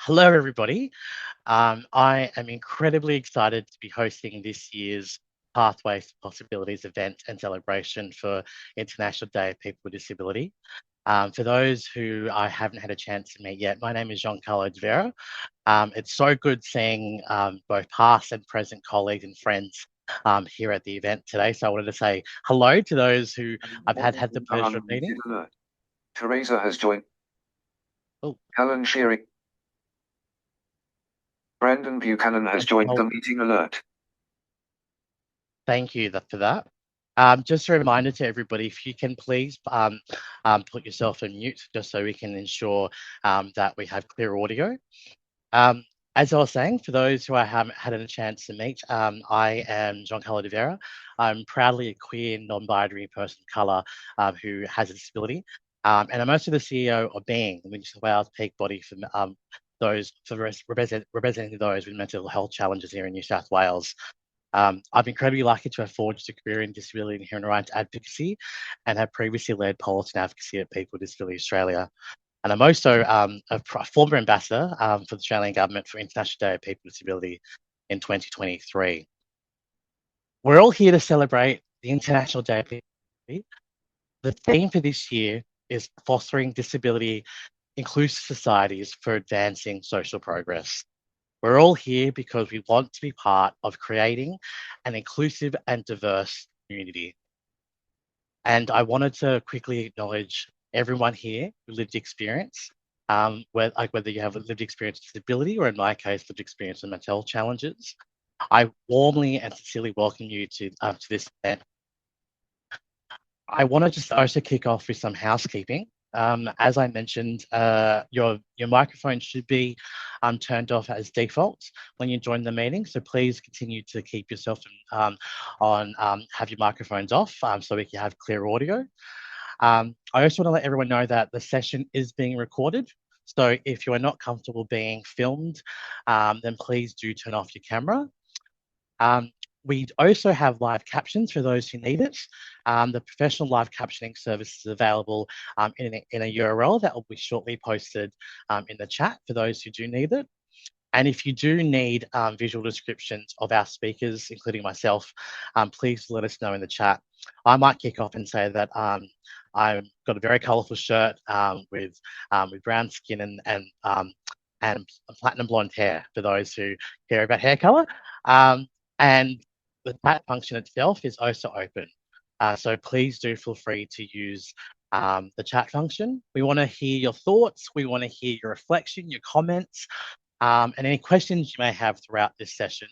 Hello, everybody. I am incredibly excited to be hosting this year's Pathways to Possibilities event and celebration for International Day of People with Disability. For those who I haven't had a chance to meet yet, my name is Giancarlo De Vera. It's so good seeing both past and present colleagues and friends here at the event today. So I wanted to say hello to those who I've had the pleasure of meeting. Teresa has joined. Oh, Helen Shearing. Brandon Buchanan has joined the meeting alert. thank you for that. Just a reminder to everybody, if you can please put yourself on mute just so we can ensure that we have clear audio. As I was saying, for those who I haven't had a chance to meet, I am Giancarlo De Vera. I'm proudly a queer, non-binary person of colour who has a disability. And I'm also the CEO of Being, the New South Wales peak body for representing those with mental health challenges here in New South Wales. I'm incredibly lucky to have forged a career in disability and human rights advocacy and have previously led policy and advocacy at People with Disability Australia. And I'm also a former ambassador for the Australian Government for International Day of People with Disability in 2023. We're all here to celebrate the International Day of People with Disability. The theme for this year is fostering disability inclusive societies for advancing social progress. We're all here because we want to be part of creating an inclusive and diverse community. And I wanted to quickly acknowledge everyone here who lived experience, whether you have lived experience of disability or in my case, lived experience of mental health challenges. I warmly and sincerely welcome you to this event. I want to just also kick off with some housekeeping. As I mentioned, your microphone should be turned off as default when you join the meeting. So please continue to keep yourself have your microphones off so we can have clear audio. I also want to let everyone know that the session is being recorded. So if you are not comfortable being filmed, then please do turn off your camera. We also have live captions for those who need it. The professional live captioning service is available in a URL that will be shortly posted in the chat for those who do need it. And if you do need visual descriptions of our speakers, including myself, please let us know in the chat. I might kick off and say that I've got a very colourful shirt with brown skin and platinum blonde hair for those who care about hair colour. And the chat function itself is also open. So please do feel free to use the chat function. We want to hear your thoughts. We want to hear your reflection, your comments, and any questions you may have throughout this session.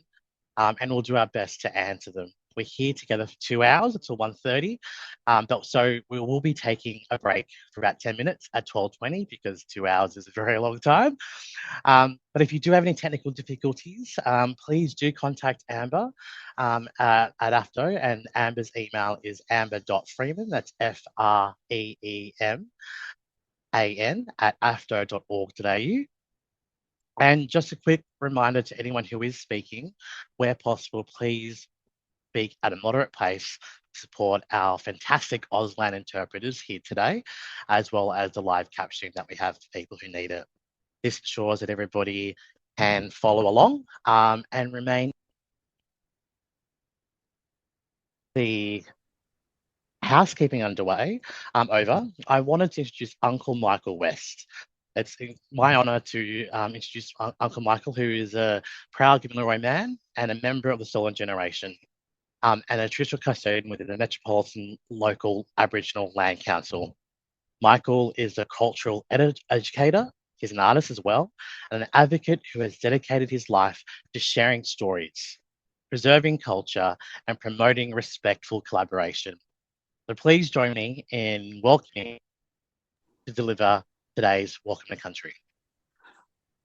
And we'll do our best to answer them. We're here together for 2 hours until 1:30. So we will be taking a break for about 10 minutes at 12:20 because 2 hours is a very long time. But if you do have any technical difficulties, please do contact Amber at AFDO, and Amber's email is amber.freeman, that's FREEMAN @afdo.org.au. And just a quick reminder to anyone who is speaking, where possible, please speak at a moderate pace to support our fantastic Auslan interpreters here today, as well as the live captioning that we have for people who need it. This ensures that everybody can follow along and remain. The housekeeping underway over, I wanted to introduce Uncle Michael West. It's my honour to introduce Uncle Michael, who is a proud Gamilaroi man and a member of the Stolen Generation and a traditional custodian within the Metropolitan Local Aboriginal Land Council. Michael is a cultural educator, he's an artist as well, and an advocate who has dedicated his life to sharing stories, preserving culture, and promoting respectful collaboration. So please join me in welcoming to deliver today's Welcome to Country.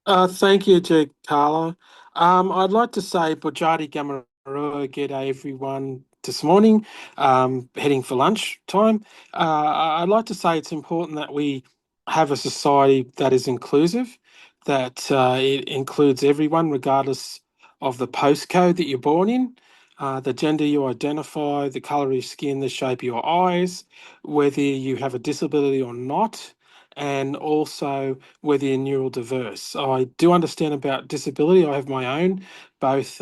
Thank you, Giancarlo. I'd like to say Bojati Gamarua G'day everyone this morning, heading for lunch time. I'd like to say it's important that we have a society that is inclusive, that it includes everyone regardless of the postcode that you're born in, the gender you identify, the colour of your skin, the shape of your eyes, whether you have a disability or not, and also whether you're neurodiverse. I do understand about disability. I have my own, both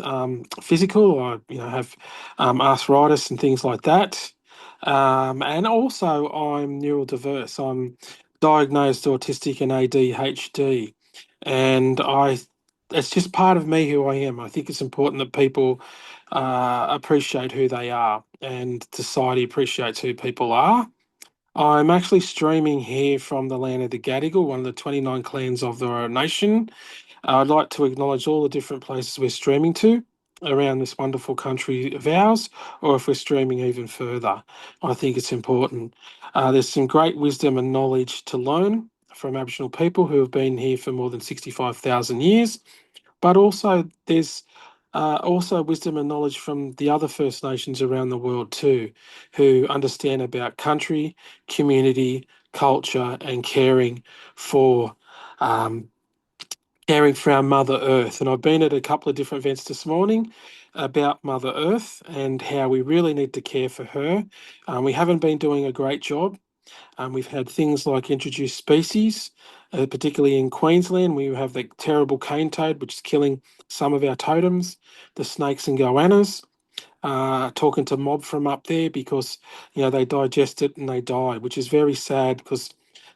physical. I have arthritis and things like that, and also I'm neurodiverse. I'm diagnosed autistic and ADHD, and it's just part of me who I am. I think it's important that people appreciate who they are, and society appreciates who people are. I'm actually streaming here from the land of the Gadigal, one of the 29 clans of the Eora Nation. I'd like to acknowledge all the different places we're streaming to around this wonderful country of ours, or if we're streaming even further. I think it's important. There's some great wisdom and knowledge to learn from Aboriginal people who have been here for more than 65,000 years, but also there's also wisdom and knowledge from the other First Nations around the world too, who understand about country, community, culture, and for um, caring for our Mother Earth. And I've been at a couple of different events this morning about Mother Earth and how we really need to care for her. We haven't been doing a great job. We've had things like introduced species, particularly in Queensland. We have the terrible cane toad, which is killing some of our totems, the snakes and goannas. Talking to mob from up there because they digest it and they die, which is very sad because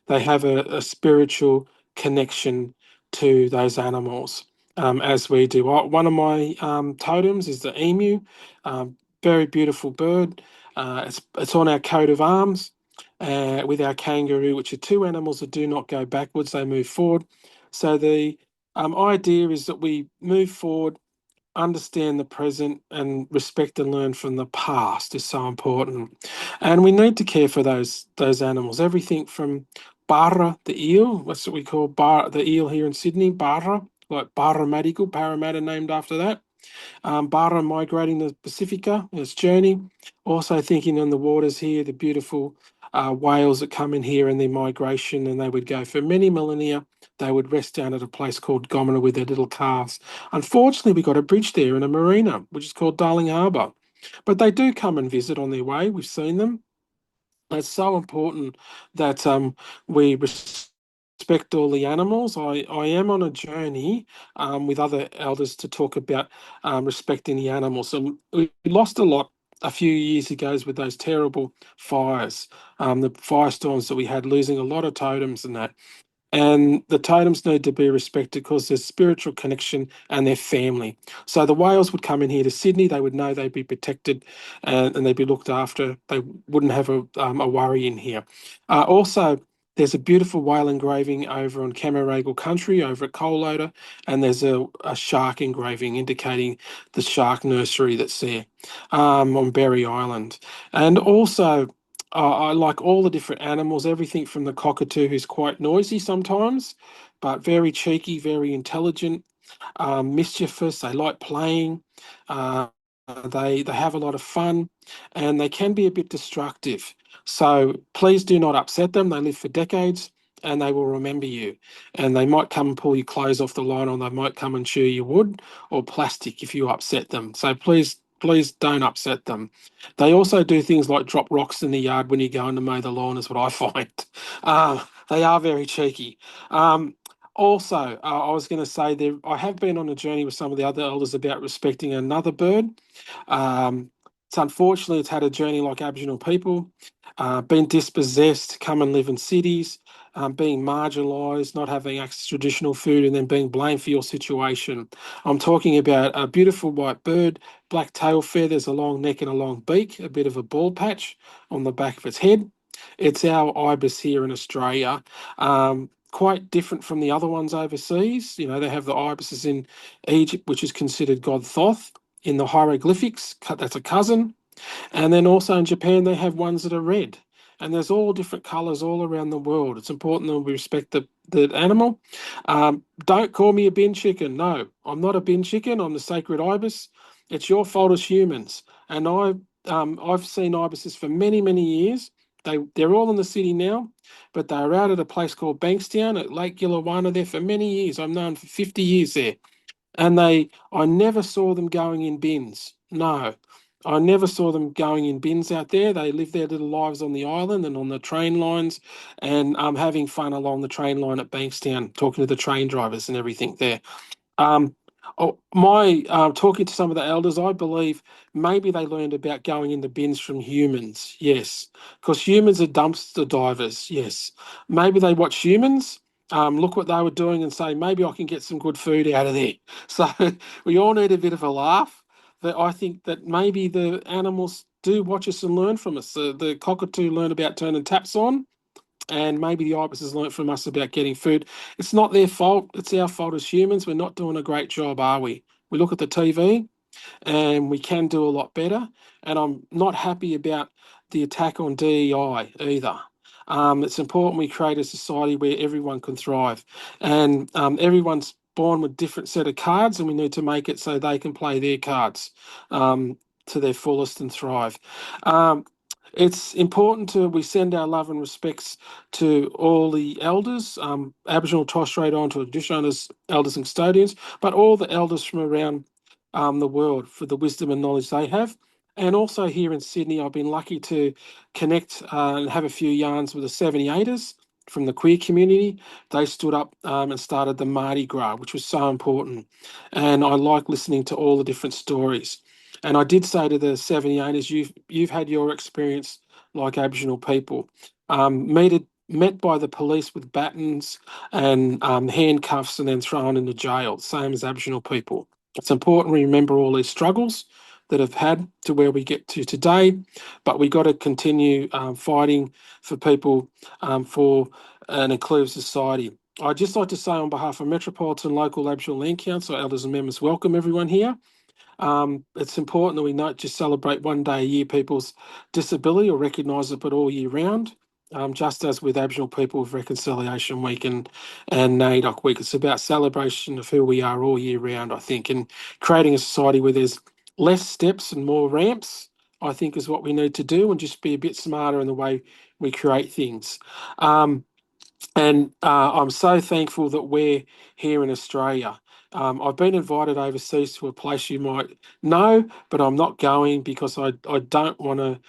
they have a spiritual connection to those animals, as we do. One of my totems is the emu, very beautiful bird. It's on our coat of arms with our kangaroo, which are two animals that do not go backwards; they move forward. So the idea is that we move forward, understand the present, and respect and learn from the past is so important. And we need to care for those animals. Everything from barra, the eel, what's what we call the eel here in Sydney, barra, like barra medical, Parramatta named after that. Barra migrating the Pacifica, its journey. Also thinking on the waters here, the beautiful whales that come in here and their migration, and they would go for many millennia. They would rest down at a place called Gomina with their little calves. Unfortunately, we got a bridge there and a marina, which is called Darling Harbour. But they do come and visit on their way. We've seen them. It's so important that we respect all the animals. I am on a journey with other elders to talk about respecting the animals. And we lost a lot a few years ago with those terrible fires, the firestorms that we had, losing a lot of totems and that. And the totems need to be respected because there's spiritual connection and their family. So the whales would come in here to Sydney, they would know they'd be protected and they'd be looked after. They wouldn't have a worry in here. Also, there's a beautiful whale engraving over on Camaragal country, over at Coal Loader, and there's a shark engraving indicating the shark nursery that's there on Berry Island. And also, I like all the different animals, everything from the cockatoo, who's quite noisy sometimes, but very cheeky, very intelligent, mischievous. They like playing. Uh, they have a lot of fun, and they can be a bit destructive. So please do not upset them. They live for decades, and they will remember you. And they might come and pull your clothes off the line, or they might come and chew your wood or plastic if you upset them. So please don't upset them. They also do things like drop rocks in the yard when you're going to mow the lawn, is what I find. They are very cheeky. Also, I was going to say there, I have been on a journey with some of the other elders about respecting another bird. Unfortunately, it's had a journey like Aboriginal people, been dispossessed, come and live in cities, being marginalised, not having access to traditional food, and then being blamed for your situation. I'm talking about a beautiful white bird, black tail feathers, a long neck and a long beak, a bit of a bald patch on the back of its head. It's our ibis here in Australia. Quite different from the other ones overseas. They have the ibises in Egypt, which is considered God Thoth. In the hieroglyphics, that's a cousin. And then also in Japan, they have ones that are red. And there's all different colours all around the world. It's important that we respect the animal. Don't call me a bin chicken. No, I'm not a bin chicken. I'm the sacred ibis. It's your fault as humans. And I've seen ibises for many, many years. They're all in the city now, but they're out at a place called Bankstown at Lake Gillawana there for many years. I've known for 50 years there. And I never saw them going in bins. No, I never saw them going in bins out there. They live their little lives on the island and on the train lines, and having fun along the train line at Bankstown, talking to the train drivers and everything there. Um, my talking to some of the elders, I believe maybe they learned about going in the bins from humans. Yes, because humans are dumpster divers. Yes, maybe they watch humans. Look what they were doing and say, maybe I can get some good food out of there. So we all need a bit of a laugh. That I think that maybe the animals do watch us and learn from us. The cockatoo learn about turning taps on, and maybe the ibises learnt from us about getting food. It's not their fault. It's our fault as humans. We're not doing a great job, are we? We look at the TV and we can do a lot better. And I'm not happy about the attack on DEI either. It's important we create a society where everyone can thrive, and everyone's born with different set of cards, and we need to make it so they can play their cards to their fullest and thrive. It's important we send our love and respects to all the elders, Aboriginal, Torres Strait Islander, traditional owners, elders and custodians, but all the elders from around the world for the wisdom and knowledge they have. And also here in Sydney, I've been lucky to connect and have a few yarns with the 78ers from the queer community. They stood up and started the Mardi Gras, which was so important. And I like listening to all the different stories. And I did say to the 78ers, you've had your experience like Aboriginal people. Met by the police with batons and handcuffs and then thrown into jail, same as Aboriginal people. It's important we remember all these struggles that have had to where we get to today, but we got to continue fighting for people for an inclusive society. I'd just like to say on behalf of Metropolitan Local Aboriginal Land Council, elders and members, welcome everyone here. It's important that we not just celebrate one day a year people's disability or recognise it, but all year round. Just as with Aboriginal people with Reconciliation Week and NAIDOC Week, it's about celebration of who we are all year round, I think, and creating a society where there's less steps and more ramps, I think is what we need to do, and just be a bit smarter in the way we create things. And I'm so thankful that we're here in Australia. I've been invited overseas to a place you might know, but I'm not going because I don't want to.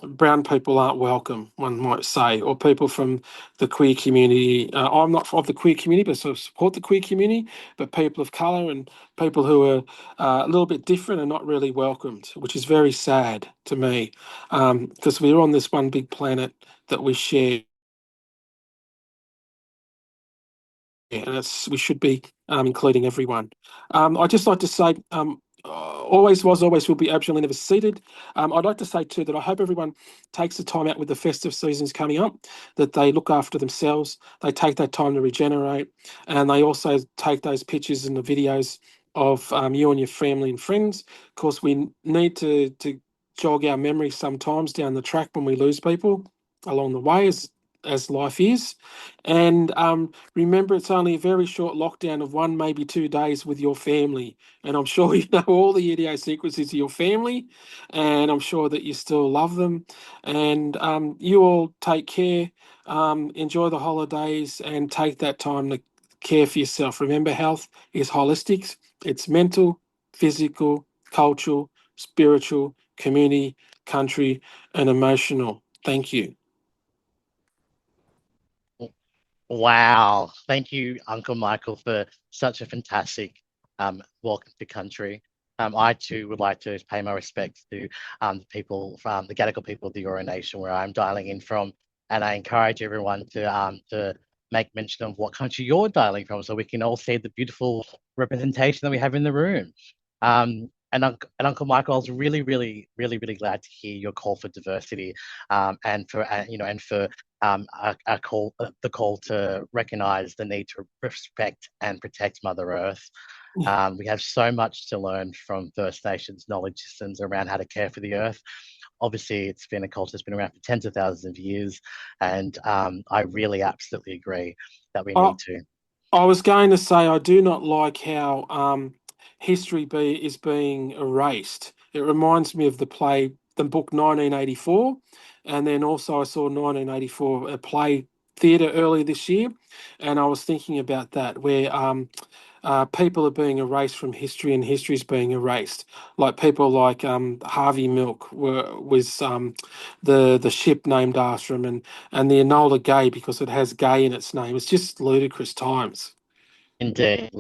Brown people aren't welcome, one might say, or people from the queer community. I'm not of the queer community, but sort of support the queer community. But people of colour and people who are a little bit different are not really welcomed, which is very sad to me because we're on this one big planet that we share. And we should be including everyone. I'd just like to say, always was, always will be Aboriginal and never ceded. I'd like to say too that I hope everyone takes the time out with the festive seasons coming up, that they look after themselves, they take that time to regenerate, and they also take those pictures and the videos of you and your family and friends. Of course, we need to jog our memory sometimes down the track when we lose people along the way, as life is. And remember, it's only a very short lockdown of 1, maybe 2 days with your family. And I'm sure you know all the idiosyncrasies of your family, and I'm sure that you still love them. And you all take care, enjoy the holidays, and take that time to care for yourself. Remember, health is holistic, it's mental, physical, cultural, spiritual, community, country, and emotional. Thank you. Wow. Thank you, Uncle Michael, for such a fantastic welcome to country. I too would like to pay my respects to the people from the Gadigal people of the Eora Nation, where I'm dialing in from, and I encourage everyone to make mention of what country you're dialing from, so we can all see the beautiful representation that we have in the room. And Uncle Michael, I was really, really, really, really glad to hear your call for diversity, and for and for the call to recognise the need to respect and protect Mother Earth. We have so much to learn from First Nations knowledge systems around how to care for the earth. Obviously, it's been a culture that's been around for tens of thousands of years, and I really absolutely agree that we need to. I was going to say I do not like how history is being erased. It reminds me of the book 1984, and then also I saw 1984 a play theatre earlier this year, and I was thinking about that where people are being erased from history, and history is being erased. Like people like Harvey Milk was the ship named after him, and the Enola Gay because it has gay in its name. It's just ludicrous times. Indeed.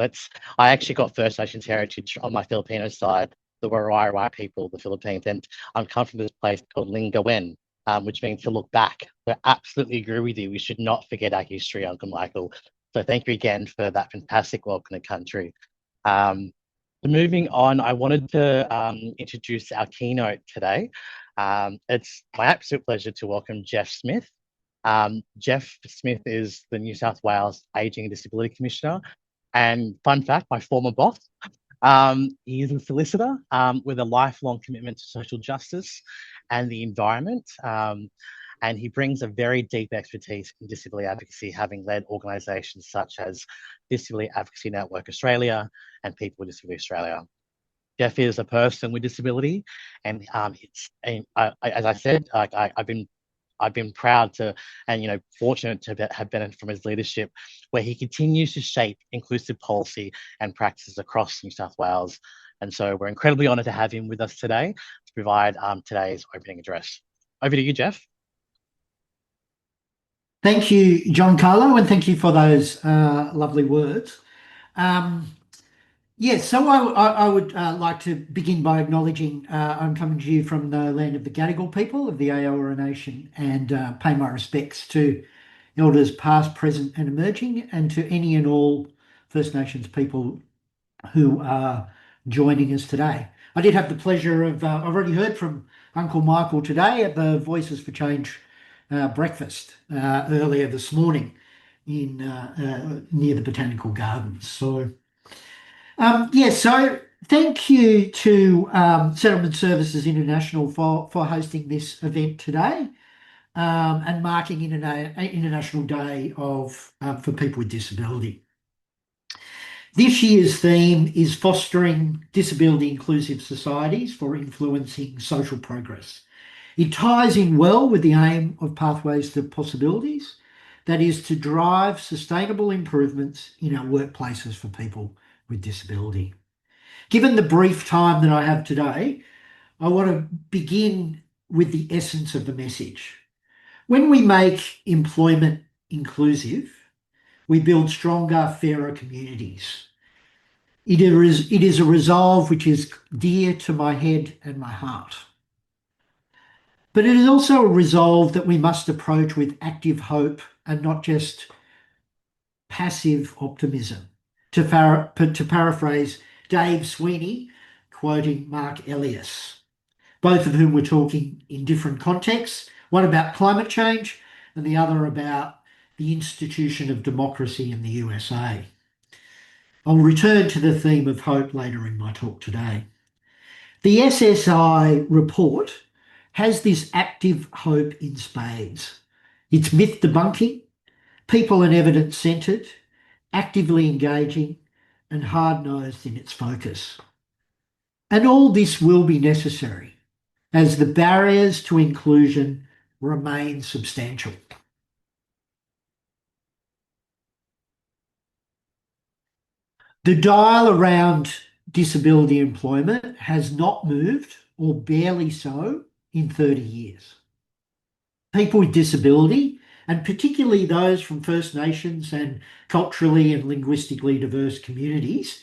I actually got First Nations heritage on my Filipino side, the Warai people, the Philippines, and I'm come from this place called Lingawen, which means to look back. I absolutely agree with you. We should not forget our history, Uncle Michael. So thank you again for that fantastic welcome to country. Moving on, I wanted to introduce our keynote today. It's my absolute pleasure to welcome Jeff Smith. Jeff Smith is the New South Wales Ageing and Disability Commissioner. And fun fact, my former boss. He is a solicitor with a lifelong commitment to social justice and the environment. And he brings a very deep expertise in disability advocacy, having led organisations such as Disability Advocacy Network Australia and People with Disability Australia. Jeff is a person with disability, and as I said, I've been proud to, and fortunate to have benefited from his leadership, where he continues to shape inclusive policy and practices across New South Wales. And so we're incredibly honoured to have him with us today to provide today's opening address. Over to you, Jeff. Thank you, Giancarlo, and thank you for those lovely words. Yes, so I would like to begin by acknowledging I'm coming to you from the land of the Gadigal people of the Eora Nation, and pay my respects to elders past, present and emerging, and to any and all First Nations people who are joining us today. I did have the pleasure of, I've already heard from Uncle Michael today at the Voices for Change breakfast earlier this morning in near the Botanical Gardens. So so thank you to Settlement Services International for hosting this event today and marking International Day of for People with Disability. This year's theme is fostering disability inclusive societies for influencing social progress. It ties in well with the aim of Pathways to Possibilities, that is to drive sustainable improvements in our workplaces for people with disability. Given the brief time that I have today, I want to begin with the essence of the message. When we make employment inclusive, we build stronger, fairer communities. It is a resolve which is dear to my head and my heart. But it is also a resolve that we must approach with active hope and not just passive optimism. To paraphrase Dave Sweeney, quoting Mark Elias, both of whom were talking in different contexts, one about climate change and the other about the institution of democracy in the USA. I'll return to the theme of hope later in my talk today. The SSI report has this active hope in spades. It's myth debunking, people and evidence centred, actively engaging and hard-nosed in its focus. And all this will be necessary as the barriers to inclusion remain substantial. The dial around disability employment has not moved, or barely so, in 30 years. People with disability, and particularly those from First Nations and culturally and linguistically diverse communities,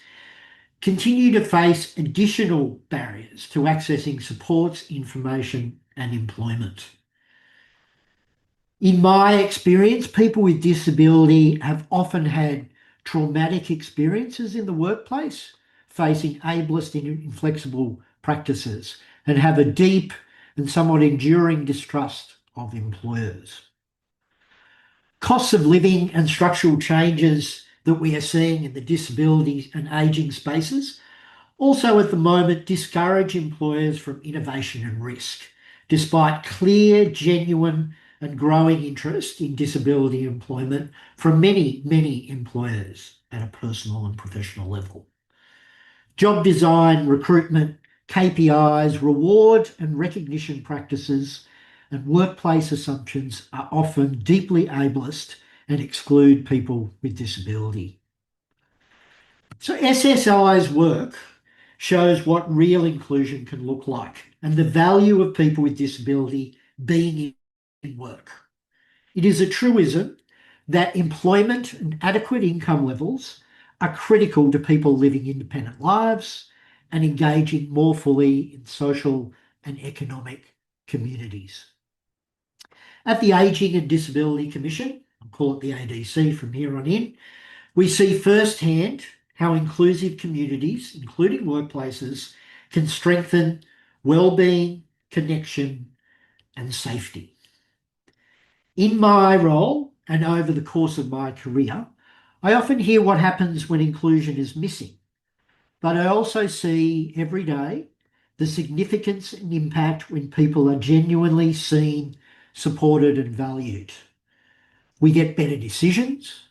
continue to face additional barriers to accessing supports, information and employment. In my experience, people with disability have often had traumatic experiences in the workplace, facing ableist and inflexible practices, and have a deep and somewhat enduring distrust of employers. Costs of living and structural changes that we are seeing in the disability and ageing spaces also at the moment discourage employers from innovation and risk, despite clear, genuine and growing interest in disability employment from many, many employers at a personal and professional level. Job design, recruitment, KPIs, reward and recognition practices and workplace assumptions are often deeply ableist and exclude people with disability. So SSI's work shows what real inclusion can look like and the value of people with disability being in work. It is a truism that employment and adequate income levels are critical to people living independent lives and engaging more fully in social and economic communities. At the Ageing and Disability Commission, I'll call it the ADC from here on in, we see firsthand how inclusive communities, including workplaces, can strengthen well-being, connection, and safety. In my role and over the course of my career, I often hear what happens when inclusion is missing, but I also see every day the significance and impact when people are genuinely seen, supported, and valued. We get better decisions,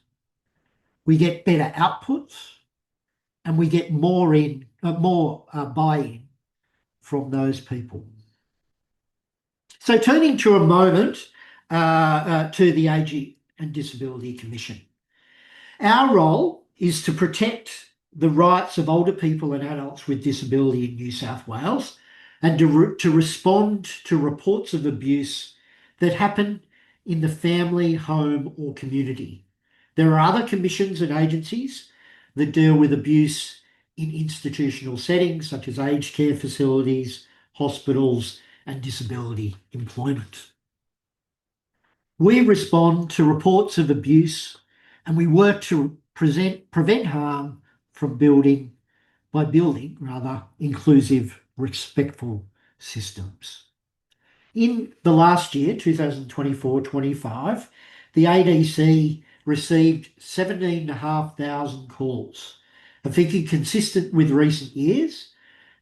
we get better outputs, and we get more buy-in from those people. So turning to a moment to the Ageing and Disability Commission. Our role is to protect the rights of older people and adults with disability in New South Wales and to respond to reports of abuse that happen in the family, home or community. There are other commissions and agencies that deal with abuse in institutional settings such as aged care facilities, hospitals and disability employment. We respond to reports of abuse and we work to prevent harm from building inclusive, respectful systems. In the last year, 2024-25, the ADC received 17,500 calls, a figure consistent with recent years,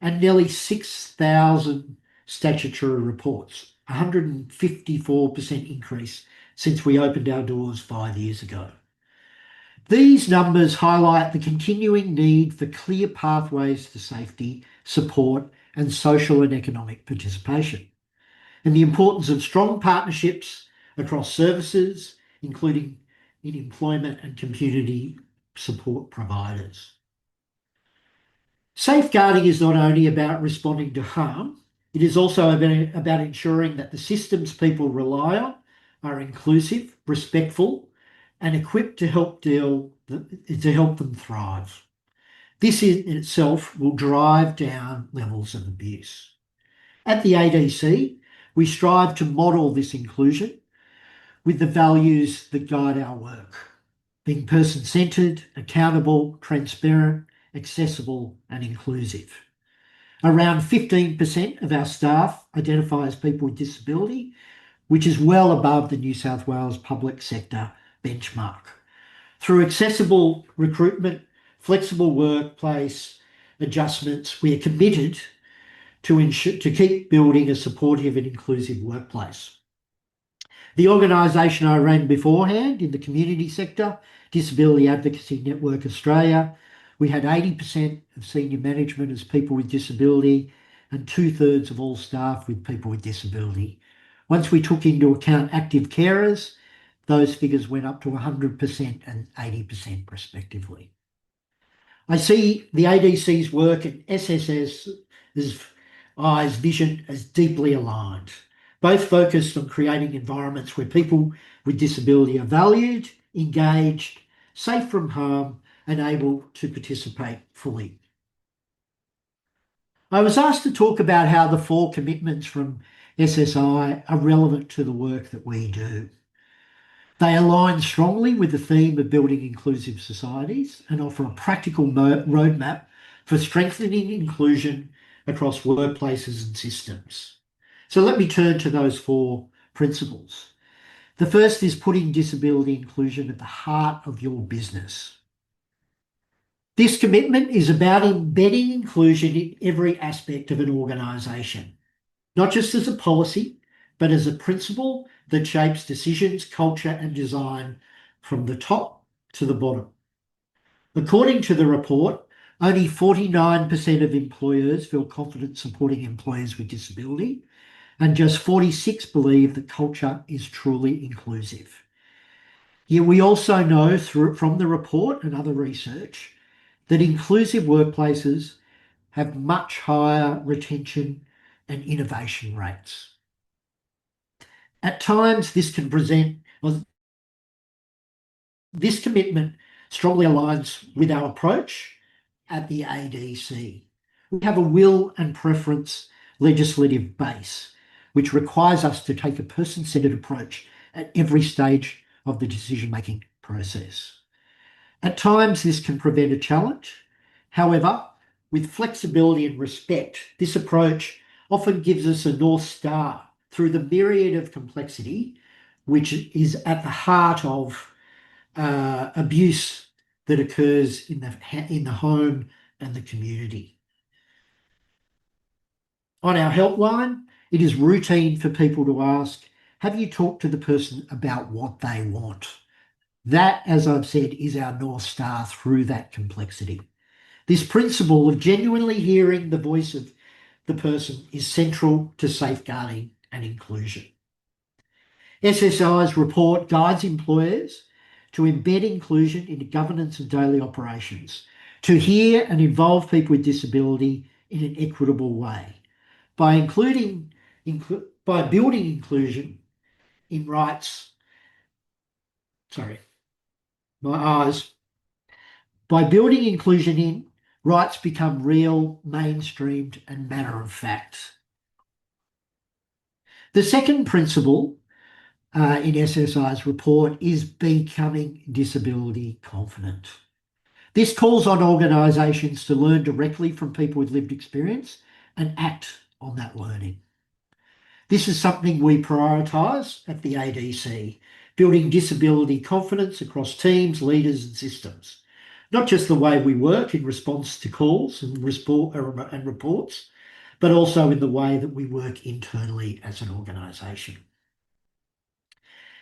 and nearly 6,000 statutory reports, a 154% increase since we opened our doors 5 years ago. These numbers highlight the continuing need for clear pathways to safety, support, and social and economic participation, and the importance of strong partnerships across services, including in employment and community support providers. Safeguarding is not only about responding to harm, it is also about ensuring that the systems people rely on are inclusive, respectful, and equipped to help them thrive. This in itself will drive down levels of abuse. At the ADC, we strive to model this inclusion with the values that guide our work, being person-centred, accountable, transparent, accessible and inclusive. Around 15% of our staff identify as people with disability, which is well above the New South Wales public sector benchmark. Through accessible recruitment, flexible workplace adjustments, we are committed to keep building a supportive and inclusive workplace. The organisation I ran beforehand in the community sector, Disability Advocacy Network Australia, we had 80% of senior management as people with disability and 2/3 of all staff with people with disability. Once we took into account active carers, those figures went up to 100% and 80% respectively. I see the ADC's work and SSS's vision as deeply aligned, both focused on creating environments where people with disability are valued, engaged, safe from harm, and able to participate fully. I was asked to talk about how the 4 commitments from SSI are relevant to the work that we do. They align strongly with the theme of building inclusive societies and offer a practical roadmap for strengthening inclusion across workplaces and systems. So let me turn to those 4 principles. The first is putting disability inclusion at the heart of your business. This commitment is about embedding inclusion in every aspect of an organisation, not just as a policy, but as a principle that shapes decisions, culture and design from the top to the bottom. According to the report, only 49% of employers feel confident supporting employees with disability, and just 46% believe that culture is truly inclusive. Yet we also know from the report and other research that inclusive workplaces have much higher retention and innovation rates. At times, this commitment strongly aligns with our approach at the ADC. We have a will and preference legislative base, which requires us to take a person-centred approach at every stage of the decision-making process. At times, this can present a challenge. However, with flexibility and respect, this approach often gives us a North Star through the myriad of complexity which is at the heart of abuse that occurs in the home and the community. On our helpline, it is routine for people to ask, have you talked to the person about what they want? That, as I've said, is our North Star through that complexity. This principle of genuinely hearing the voice of the person is central to safeguarding and inclusion. SSI's report guides employers to embed inclusion into governance and daily operations, to hear and involve people with disability in an equitable way. By building inclusion in rights, by building inclusion in, rights become real, mainstreamed, and matter of fact. The second principle in SSI's report is becoming disability confident. This calls on organisations to learn directly from people with lived experience and act on that learning. This is something we prioritise at the ADC, building disability confidence across teams, leaders and systems. Not just the way we work in response to calls and reports, but also in the way that we work internally as an organisation.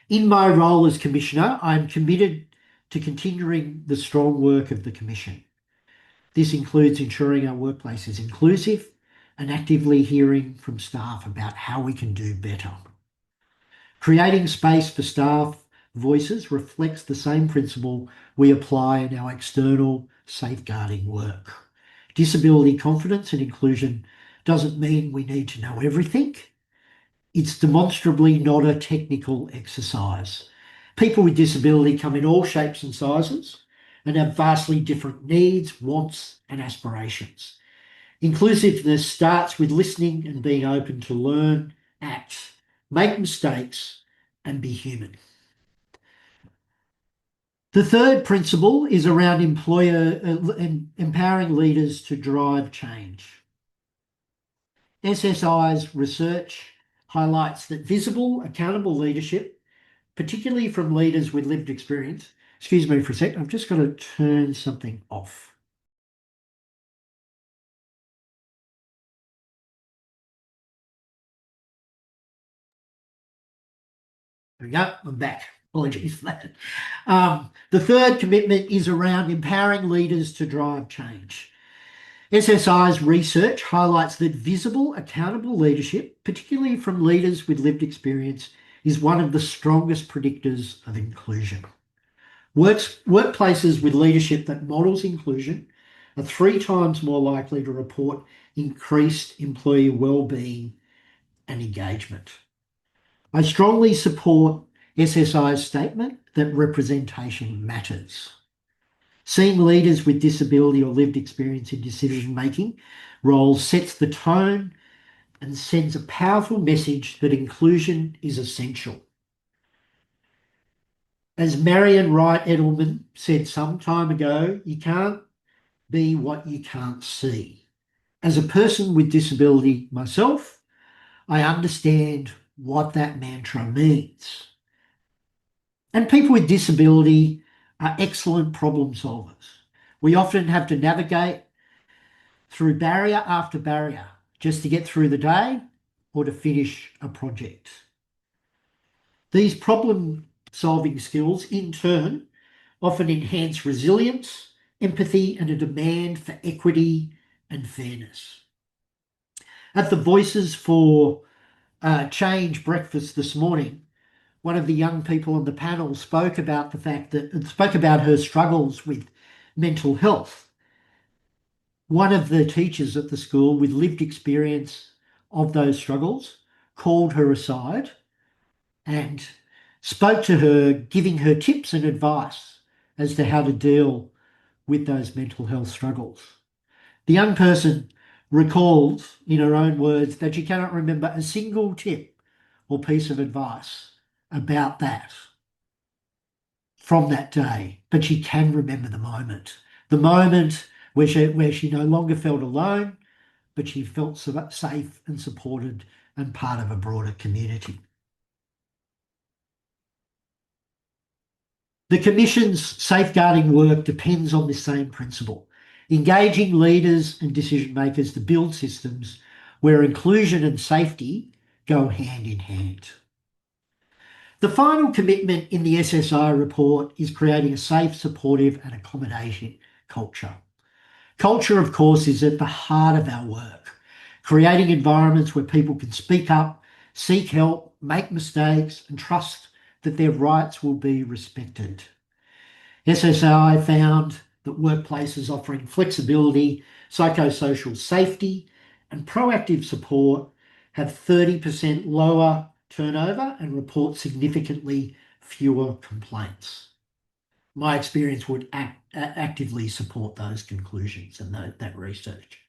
In my role as Commissioner, I am committed to continuing the strong work of the Commission. This includes ensuring our workplace is inclusive and actively hearing from staff about how we can do better. Creating space for staff voices reflects the same principle we apply in our external safeguarding work. Disability confidence and inclusion doesn't mean we need to know everything. It's demonstrably not a technical exercise. People with disability come in all shapes and sizes and have vastly different needs, wants and aspirations. Inclusiveness starts with listening and being open to learn, act, make mistakes and be human. The third principle is around empowering leaders to drive change. SSI's research highlights that visible, accountable leadership, particularly from leaders with lived experience. Excuse me for a sec, I've just got to turn something off. There we go, I'm back. Apologies for that. The third commitment is around empowering leaders to drive change. SSI's research highlights that visible, accountable leadership, particularly from leaders with lived experience, is one of the strongest predictors of inclusion. Workplaces with leadership that models inclusion are 3 times more likely to report increased employee well-being and engagement. I strongly support SSI's statement that representation matters. Seeing leaders with disability or lived experience in decision-making roles sets the tone and sends a powerful message that inclusion is essential. As Marian Wright Edelman said some time ago, you can't be what you can't see. As a person with disability myself, I understand what that mantra means. And people with disability are excellent problem solvers. We often have to navigate through barrier after barrier just to get through the day or to finish a project. These problem-solving skills, in turn, often enhance resilience, empathy, and a demand for equity and fairness. At the Voices for Change breakfast this morning, one of the young people on the panel spoke about her struggles with mental health One of the teachers at the school with lived experience of those struggles called her aside and spoke to her, giving her tips and advice as to how to deal with those mental health struggles. The young person recalled, in her own words, that she cannot remember a single tip or piece of advice about that from that day, but she can remember the moment where she no longer felt alone, but she felt safe and supported and part of a broader community. The Commission's safeguarding work depends on this same principle, engaging leaders and decision makers to build systems where inclusion and safety go hand in hand. The final commitment in the SSI report is creating a safe, supportive and accommodating culture. Culture, of course, is at the heart of our work, creating environments where people can speak up, seek help, make mistakes and trust that their rights will be respected. SSI found that workplaces offering flexibility, psychosocial safety and proactive support have 30% lower turnover and report significantly fewer complaints. My experience would actively support those conclusions and that research.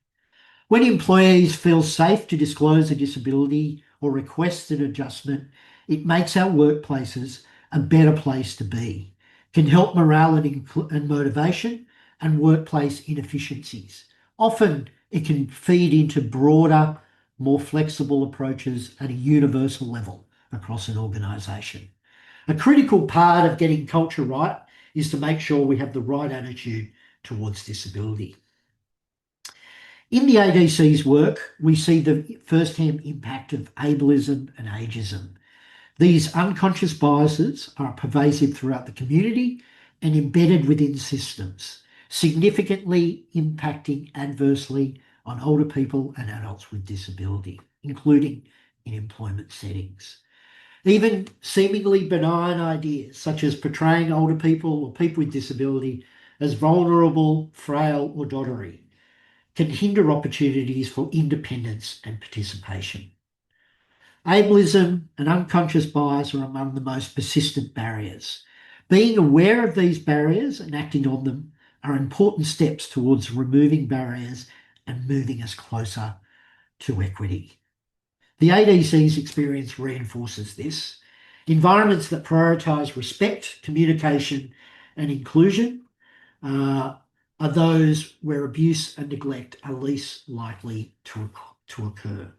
When employees feel safe to disclose a disability or request an adjustment, it makes our workplaces a better place to be, can help morale and motivation and workplace inefficiencies. Often it can feed into broader, more flexible approaches at a universal level across an organisation. A critical part of getting culture right is to make sure we have the right attitude towards disability. In the ADC's work, we see the first-hand impact of ableism and ageism. These unconscious biases are pervasive throughout the community and embedded within systems, significantly impacting adversely on older people and adults with disability, including in employment settings. Even seemingly benign ideas, such as portraying older people or people with disability as vulnerable, frail or doddery, can hinder opportunities for independence and participation. Ableism and unconscious bias are among the most persistent barriers. Being aware of these barriers and acting on them are important steps towards removing barriers and moving us closer to equity. The ADC's experience reinforces this. Environments that prioritise respect, communication and inclusion are those where abuse and neglect are least likely to occur.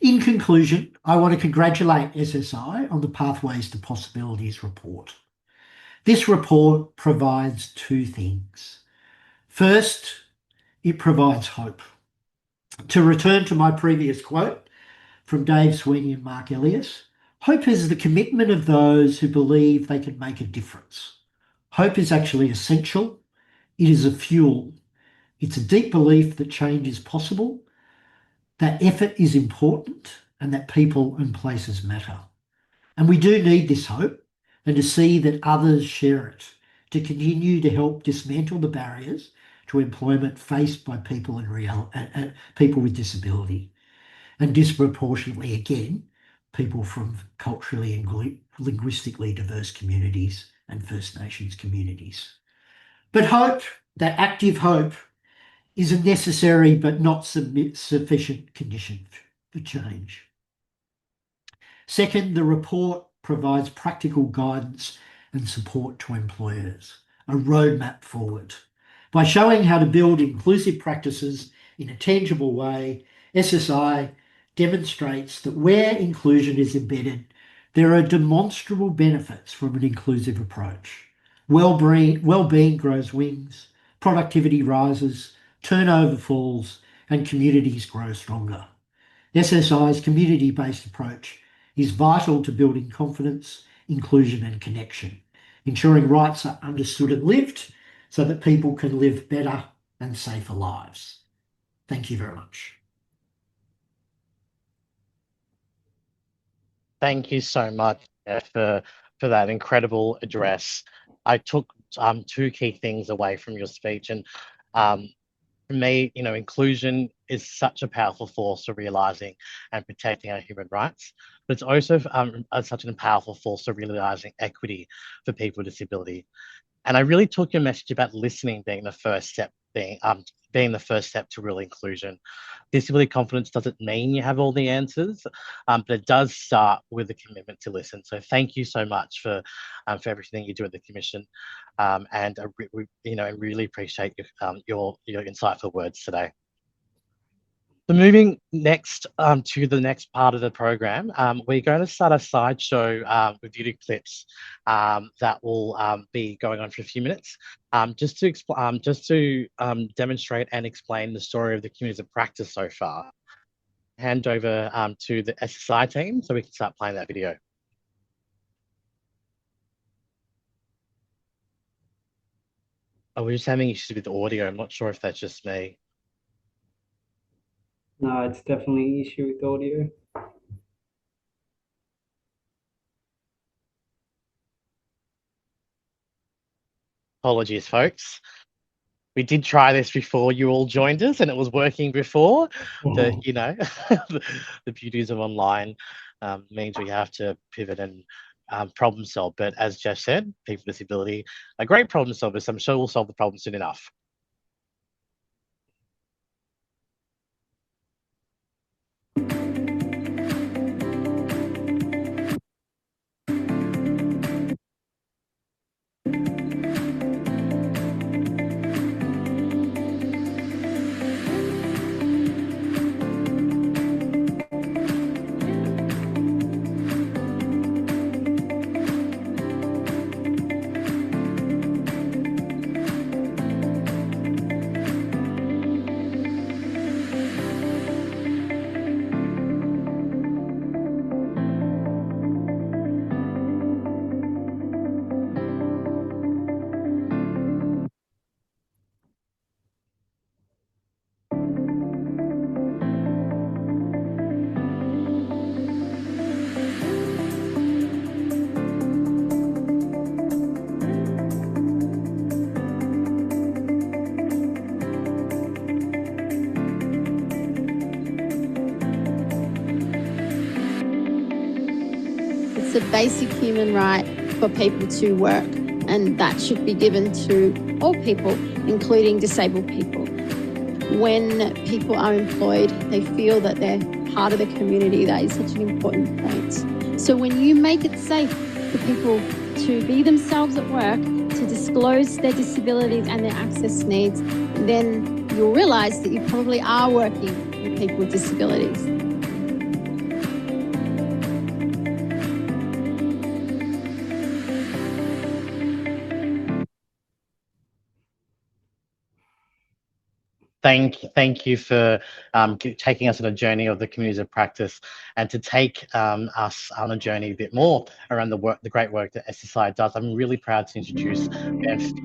In conclusion, I want to congratulate SSI on the Pathways to Possibilities report. This report provides two things. First, it provides hope. To return to my previous quote from Dave Sweeney and Mark Elias, hope is the commitment of those who believe they can make a difference. Hope is actually essential. It is a fuel. It's a deep belief that change is possible, that effort is important, and that people and places matter. And we do need this hope and to see that others share it, to continue to help dismantle the barriers to employment faced by people people with disability, and disproportionately, again, people from culturally and linguistically diverse communities and First Nations communities. But hope, that active hope, is a necessary but not sufficient condition for change. Second, the report provides practical guidance and support to employers, a roadmap forward. By showing how to build inclusive practices in a tangible way, SSI demonstrates that where inclusion is embedded, there are demonstrable benefits from an inclusive approach. Well-being grows wings, productivity rises, turnover falls, and communities grow stronger. SSI's community-based approach is vital to building confidence, inclusion and connection, ensuring rights are understood and lived so that people can live better and safer lives. Thank you very much. Thank you so much for that incredible address. I took two key things away from your speech, and For me, inclusion is such a powerful force for realizing and protecting our human rights, but it's also such a powerful force for realizing equity for people with disability. And I really took your message about listening being the first step, being the first step to real inclusion. Disability confidence doesn't mean you have all the answers, but it does start with a commitment to listen. So thank you so much for everything you do at the Commission, and I really appreciate your insightful words today. So moving next to the next part of the program, we're going to start a slideshow with video clips that will be going on for a few minutes, just to demonstrate and explain the story of the communities of practice so far. Hand over to the SSI team so we can start playing that video. Oh, we're just having issues with the audio. I'm not sure if that's just me. No, it's definitely an issue with audio. Apologies, folks. We did try this before you all joined us and it was working before, but the beauties of online means we have to pivot and problem solve. But as Jeff said, people with disability are great problem solvers. So I'm sure we'll solve the problem soon enough. It's a basic human right for people to work, and that should be given to all people, including disabled people. When people are employed, they feel that they're part of the community. That is such an important point. So when you make it safe for people to be themselves at work, to disclose their disabilities and their access needs, then you'll realise that you probably are working with people with disabilities. Thank you for taking us on a journey of the communities of practice, and to take us on a journey a bit more around the great work that SSI does. I'm really proud to introduce Ben.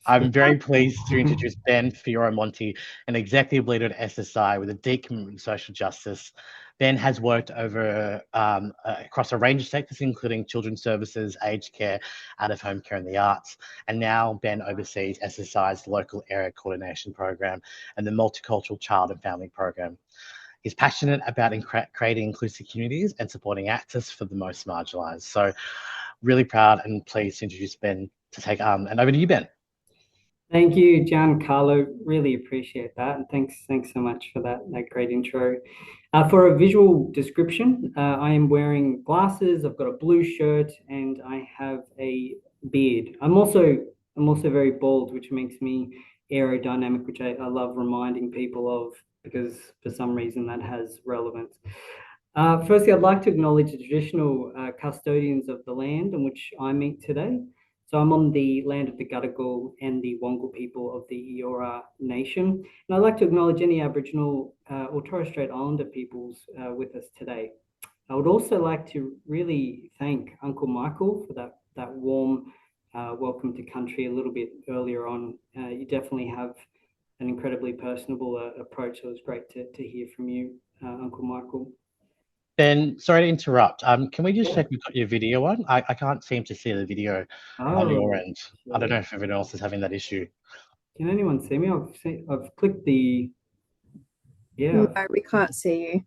I'm very pleased to introduce Ben Fioramonte, an executive leader at SSI with a deep commitment to social justice. Ben has worked across a range of sectors, including children's services, aged care, out-of-home care and the arts. And now Ben oversees SSI's local area coordination program and the multicultural child and family program. He's passionate about creating inclusive communities and supporting access for the most marginalised. So really proud and pleased to introduce Ben to take, and over to you, Ben. Thank you, Giancarlo. Really appreciate that. And thanks so much for that great intro. For a visual description, I am wearing glasses, I've got a blue shirt, and I have a beard. I'm also very bald, which makes me aerodynamic, which I love reminding people of, because for some reason that has relevance. Firstly, I'd like to acknowledge the traditional custodians of the land on which I meet today. So I'm on the land of the Gadigal and the Wongal people of the Eora Nation. And I'd like to acknowledge any Aboriginal or Torres Strait Islander peoples with us today. I would also like to really thank Uncle Michael for that warm welcome to country a little bit earlier on. You definitely have an incredibly personable approach. So it was great to hear from you, Uncle Michael. Ben, sorry to interrupt. Can we just check we've got your video on? I can't seem to see the video on your end. I don't know if everyone else is having that issue. Can anyone see me? I've clicked the. Yeah. No, we can't see you.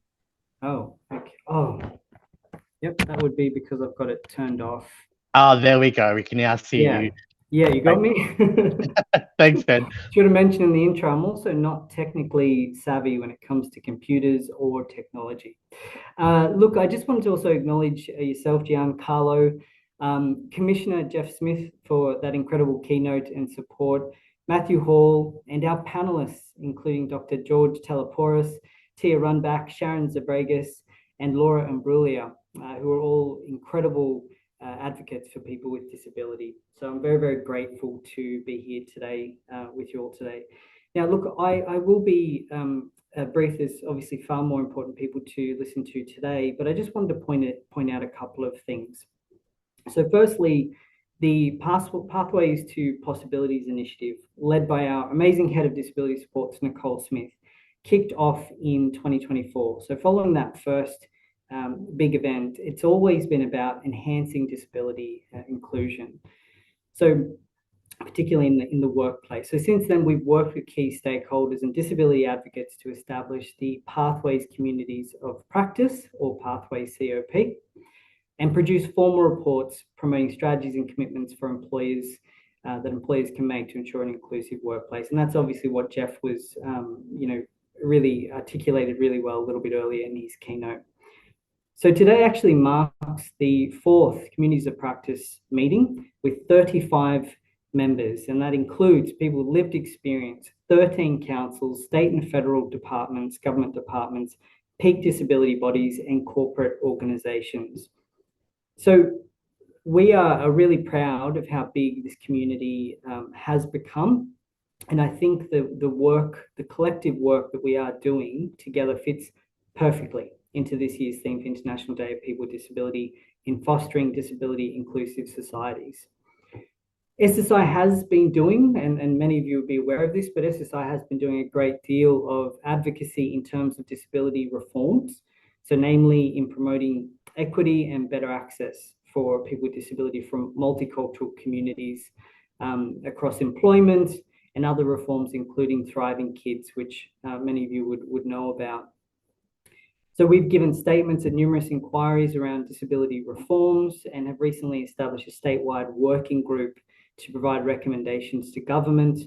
Oh, okay. Oh, yep. That would be because I've got it turned off. Oh, there we go. We can now see Yeah. you. Yeah, you got me. Thanks, Ben. Should have mentioned in the intro, I'm also not technically savvy when it comes to computers or technology. Look, I just wanted to also acknowledge yourself, Giancarlo, Commissioner Jeff Smith for that incredible keynote and support, Matthew Hall, and our panelists, including Dr. George Teleporis, Tia Runback, Sharon Zabregas, and Laura Imbruglia, who are all incredible advocates for people with disability. So I'm very, very grateful to be here today with you all today. Now, look, I will be brief. There's obviously far more important people to listen to today, but I just wanted to point out a couple of things. So firstly, the Pathways to Possibilities initiative, led by our amazing head of disability supports, Nicole Smith, kicked off in 2024. So following that first big event, it's always been about enhancing disability inclusion. So particularly in the workplace. So since then, we've worked with key stakeholders and disability advocates to establish the Pathways Communities of Practice, or Pathways COP, and produce formal reports promoting strategies and commitments for employers that employers can make to ensure an inclusive workplace. And that's obviously what Jeff was, really articulated really well a little bit earlier in his keynote. So today actually marks the 4th Communities of Practice meeting with 35 members, and that includes people with lived experience, 13 councils, state and federal departments, government departments, peak disability bodies, and corporate organizations. So we are really proud of how big this community has become. And I think the collective work that we are doing together fits perfectly into this year's theme for International Day of People with Disability in fostering disability inclusive societies. SSI has been doing, and many of you will be aware of this, but SSI has been doing a great deal of advocacy in terms of disability reforms. So namely in promoting equity and better access for people with disability from multicultural communities across employment and other reforms, including Thriving Kids, which many of you would know about. So we've given statements at numerous inquiries around disability reforms and have recently established a statewide working group to provide recommendations to government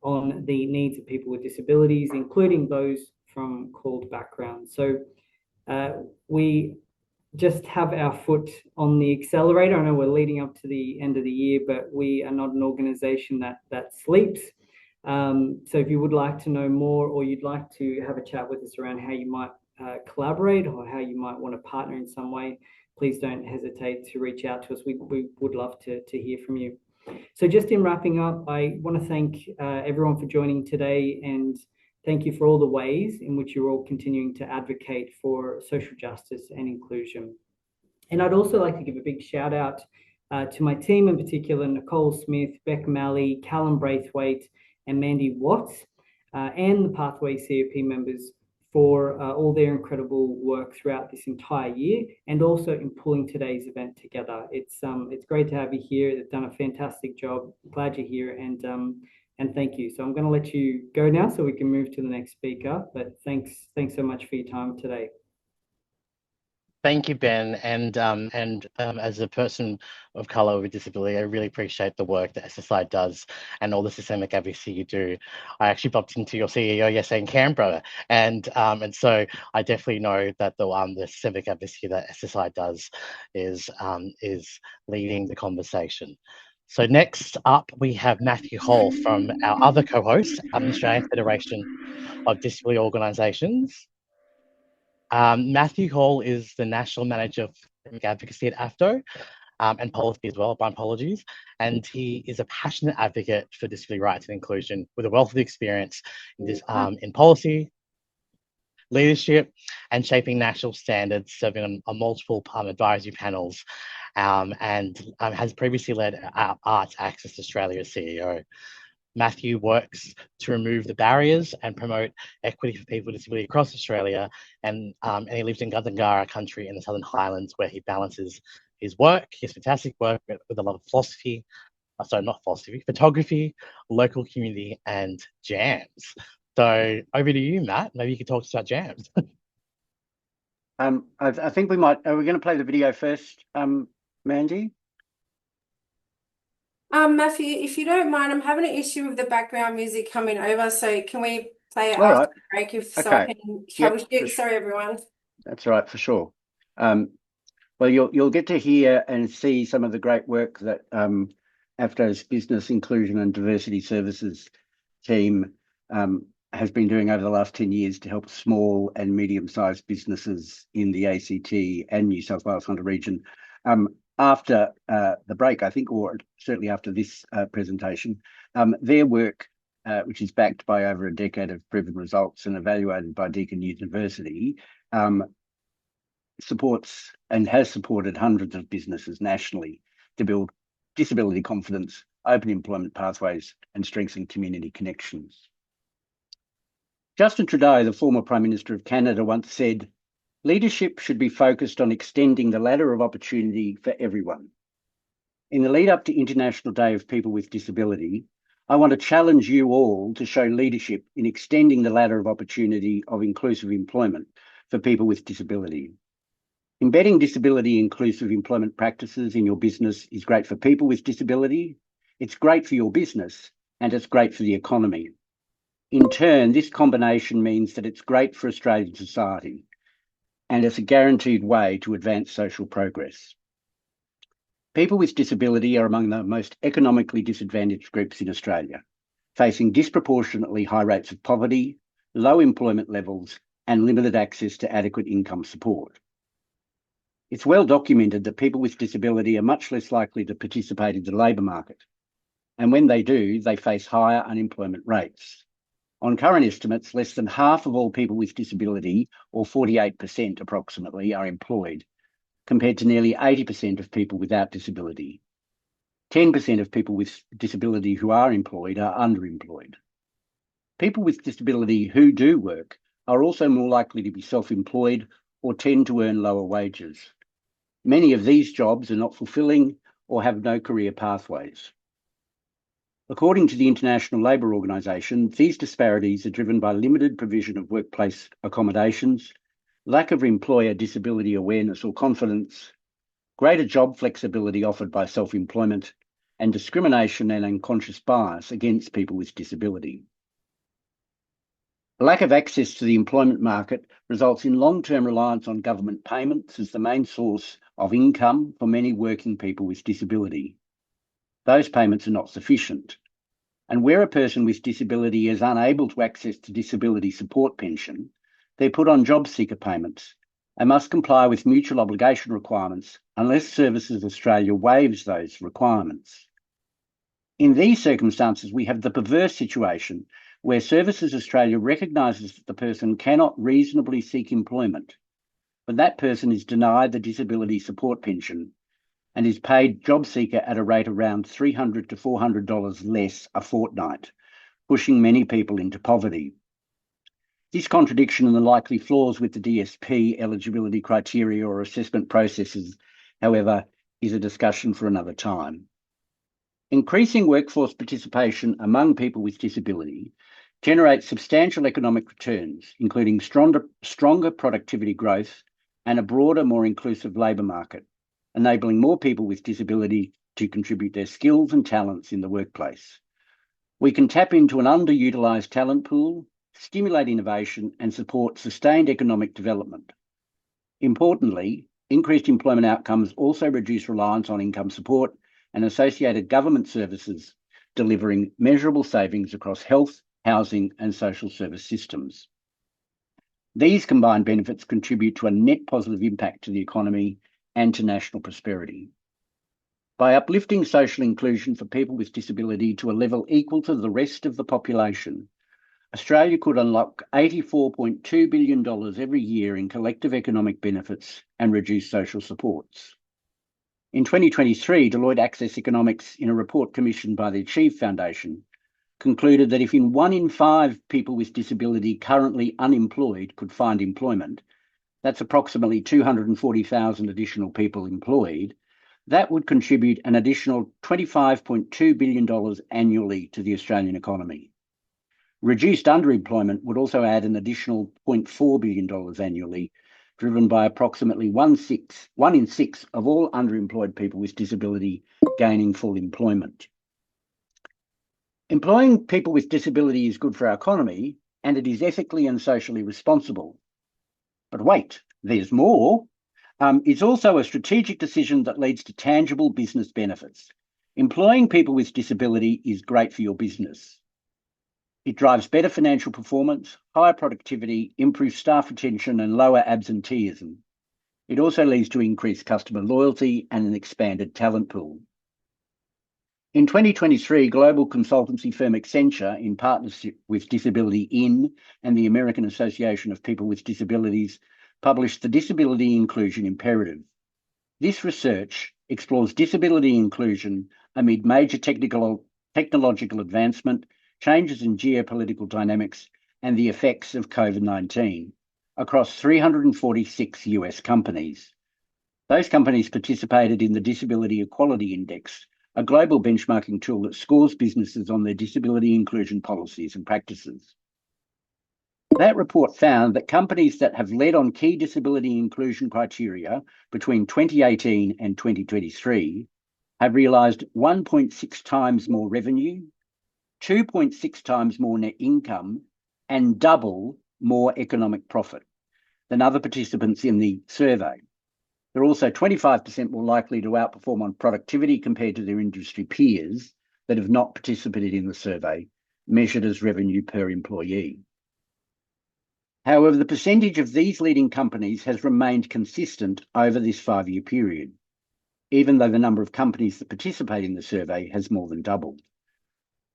on the needs of people with disabilities, including those from CALD backgrounds. So we just have our foot on the accelerator. I know we're leading up to the end of the year, but we are not an organization that sleeps. So if you would like to know more, or you'd like to have a chat with us around how you might collaborate or how you might want to partner in some way, please don't hesitate to reach out to us. We would love to hear from you. So just in wrapping up, I want to thank everyone for joining today, and thank you for all the ways in which you're all continuing to advocate for social justice and inclusion. And I'd also like to give a big shout out to my team, in particular, Nicole Smith, Beck Malley, Callum Braithwaite, and Mandy Watts, and the Pathway COP members for all their incredible work throughout this entire year, and also in pulling today's event together. It's great to have you here. They've done a fantastic job. Glad you're here, and thank you. So I'm going to let you go now so we can move to the next speaker. But thanks so much for your time today. Thank you, Ben. And as a person of colour with disability, I really appreciate the work that SSI does and all the systemic advocacy you do. I actually bumped into your CEO yesterday in Canberra, and so I definitely know that the systemic advocacy that SSI does is leading the conversation. So next up, we have Matthew Hall from our other co-host, Australian Federation of Disability Organisations. Matthew Hall is the National Manager of Advocacy at AFDO and Policy as well, my apologies. And he is a passionate advocate for disability rights and inclusion with a wealth of experience in, in policy, leadership, and shaping national standards, serving on multiple advisory panels, and has previously led Arts Access Australia as CEO. Matthew works to remove the barriers and promote equity for people with disability across Australia, and he lives in Gundungara country in the Southern Highlands, where he balances his work, his fantastic work, with a lot of philosophy, not philosophy, photography, local community, and jams. So over to you, Matt. Maybe you could talk to us about jams. I think we might. Are we going to play the video first, Mandy? Matthew, if you don't mind, I'm having an issue with the background music coming over. So can we play it All after right. the break? If Okay. so, I can troubleshoot. Yep, Sorry, everyone. That's all right, for sure. Well, you'll get to hear and see some of the great work that AFDO's Business Inclusion and Diversity Services team has been doing over the last 10 years to help small and medium-sized businesses in the ACT and New South Wales Hunter region. After the break, I think, or certainly after this presentation, their work, which is backed by over a decade of proven results and evaluated by Deakin University, supports and has supported hundreds of businesses nationally to build disability confidence, open employment pathways, and strengthen community connections. Justin Trudeau, the former Prime Minister of Canada, once said, "Leadership should be focused on extending the ladder of opportunity for everyone." In the lead up to International Day of People with Disability, I want to challenge you all to show leadership in extending the ladder of opportunity of inclusive employment for people with disability. Embedding disability inclusive employment practices in your business is great for people with disability, it's great for your business, and it's great for the economy. In turn, this combination means that it's great for Australian society, and it's a guaranteed way to advance social progress. People with disability are among the most economically disadvantaged groups in Australia, facing disproportionately high rates of poverty, low employment levels, and limited access to adequate income support. It's well documented that people with disability are much less likely to participate in the labour market, and when they do, they face higher unemployment rates. On current estimates, less than half of all people with disability, or 48% approximately, are employed, compared to nearly 80% of people without disability. 10% of people with disability who are employed are underemployed. People with disability who do work are also more likely to be self-employed or tend to earn lower wages. Many of these jobs are not fulfilling or have no career pathways. According to the International Labour Organization, these disparities are driven by limited provision of workplace accommodations, lack of employer disability awareness or confidence, greater job flexibility offered by self-employment, and discrimination and unconscious bias against people with disability. Lack of access to the employment market results in long-term reliance on government payments as the main source of income for many working people with disability. Those payments are not sufficient. And where a person with disability is unable to access the disability support pension, they're put on job seeker payments and must comply with mutual obligation requirements unless Services Australia waives those requirements. In these circumstances, we have the perverse situation where Services Australia recognises that the person cannot reasonably seek employment, but that person is denied the disability support pension and is paid job seeker at a rate around $300 to $400 less a fortnight, pushing many people into poverty. This contradiction and the likely flaws with the DSP eligibility criteria or assessment processes, however, is a discussion for another time. Increasing workforce participation among people with disability generates substantial economic returns, including stronger productivity growth and a broader, more inclusive labour market, enabling more people with disability to contribute their skills and talents in the workplace. We can tap into an underutilised talent pool, stimulate innovation, and support sustained economic development. Importantly, increased employment outcomes also reduce reliance on income support and associated government services, delivering measurable savings across health, housing, and social service systems. These combined benefits contribute to a net positive impact to the economy and to national prosperity. By uplifting social inclusion for people with disability to a level equal to the rest of the population, Australia could unlock $84.2 billion every year in collective economic benefits and reduce social supports. In 2023, Deloitte Access Economics, in a report commissioned by the Achieve Foundation, concluded that if 1 in 5 people with disability currently unemployed could find employment, that's approximately 240,000 additional people employed, that would contribute an additional $25.2 billion annually to the Australian economy. Reduced underemployment would also add an additional $0.4 billion annually, driven by approximately 1 in 6 of all underemployed people with disability gaining full employment. Employing people with disability is good for our economy, and it is ethically and socially responsible. But wait, there's more. It's also a strategic decision that leads to tangible business benefits. Employing people with disability is great for your business. It drives better financial performance, higher productivity, improved staff retention, and lower absenteeism. It also leads to increased customer loyalty and an expanded talent pool. In 2023, global consultancy firm Accenture, in partnership with Disability In and the American Association of People with Disabilities, published the Disability Inclusion Imperative. This research explores disability inclusion amid major technological advancement, changes in geopolitical dynamics, and the effects of COVID-19 across 346 US companies. Those companies participated in the Disability Equality Index, a global benchmarking tool that scores businesses on their disability inclusion policies and practices. That report found that companies that have led on key disability inclusion criteria between 2018 and 2023 have realised 1.6 times more revenue, 2.6 times more net income, and double more economic profit than other participants in the survey. They're also 25% more likely to outperform on productivity compared to their industry peers that have not participated in the survey, measured as revenue per employee. However, the percentage of these leading companies has remained consistent over this 5-year period, even though the number of companies that participate in the survey has more than doubled.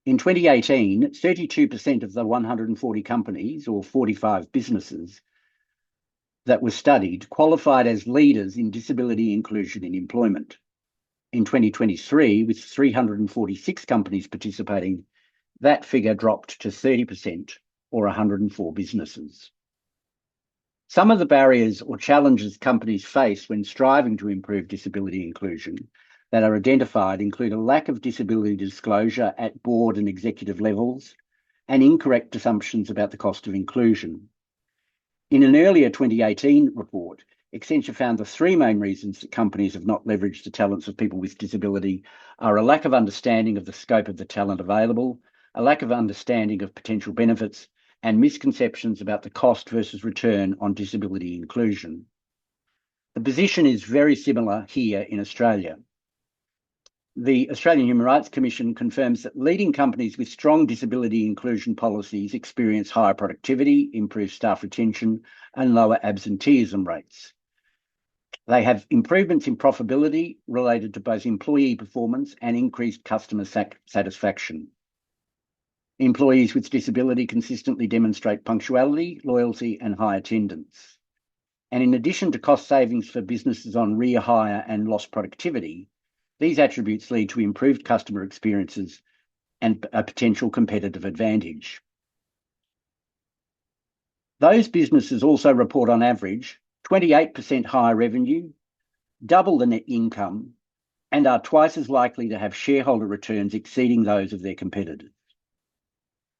In 2018, 32% of the 140 companies, or 45 businesses, that were studied qualified as leaders in disability inclusion in employment. In 2023, with 346 companies participating, that figure dropped to 30%, or 104 businesses. Some of the barriers or challenges companies face when striving to improve disability inclusion that are identified include a lack of disability disclosure at board and executive levels and incorrect assumptions about the cost of inclusion. In an earlier 2018 report, Accenture found the 3 main reasons that companies have not leveraged the talents of people with disability are a lack of understanding of the scope of the talent available, a lack of understanding of potential benefits, and misconceptions about the cost versus return on disability inclusion. The position is very similar here in Australia. The Australian Human Rights Commission confirms that leading companies with strong disability inclusion policies experience higher productivity, improved staff retention, and lower absenteeism rates. They have improvements in profitability related to both employee performance and increased customer satisfaction. Employees with disability consistently demonstrate punctuality, loyalty, and high attendance. And in addition to cost savings for businesses on rehire and lost productivity, these attributes lead to improved customer experiences and a potential competitive advantage. Those businesses also report on average 28% higher revenue, double the net income, and are twice as likely to have shareholder returns exceeding those of their competitors.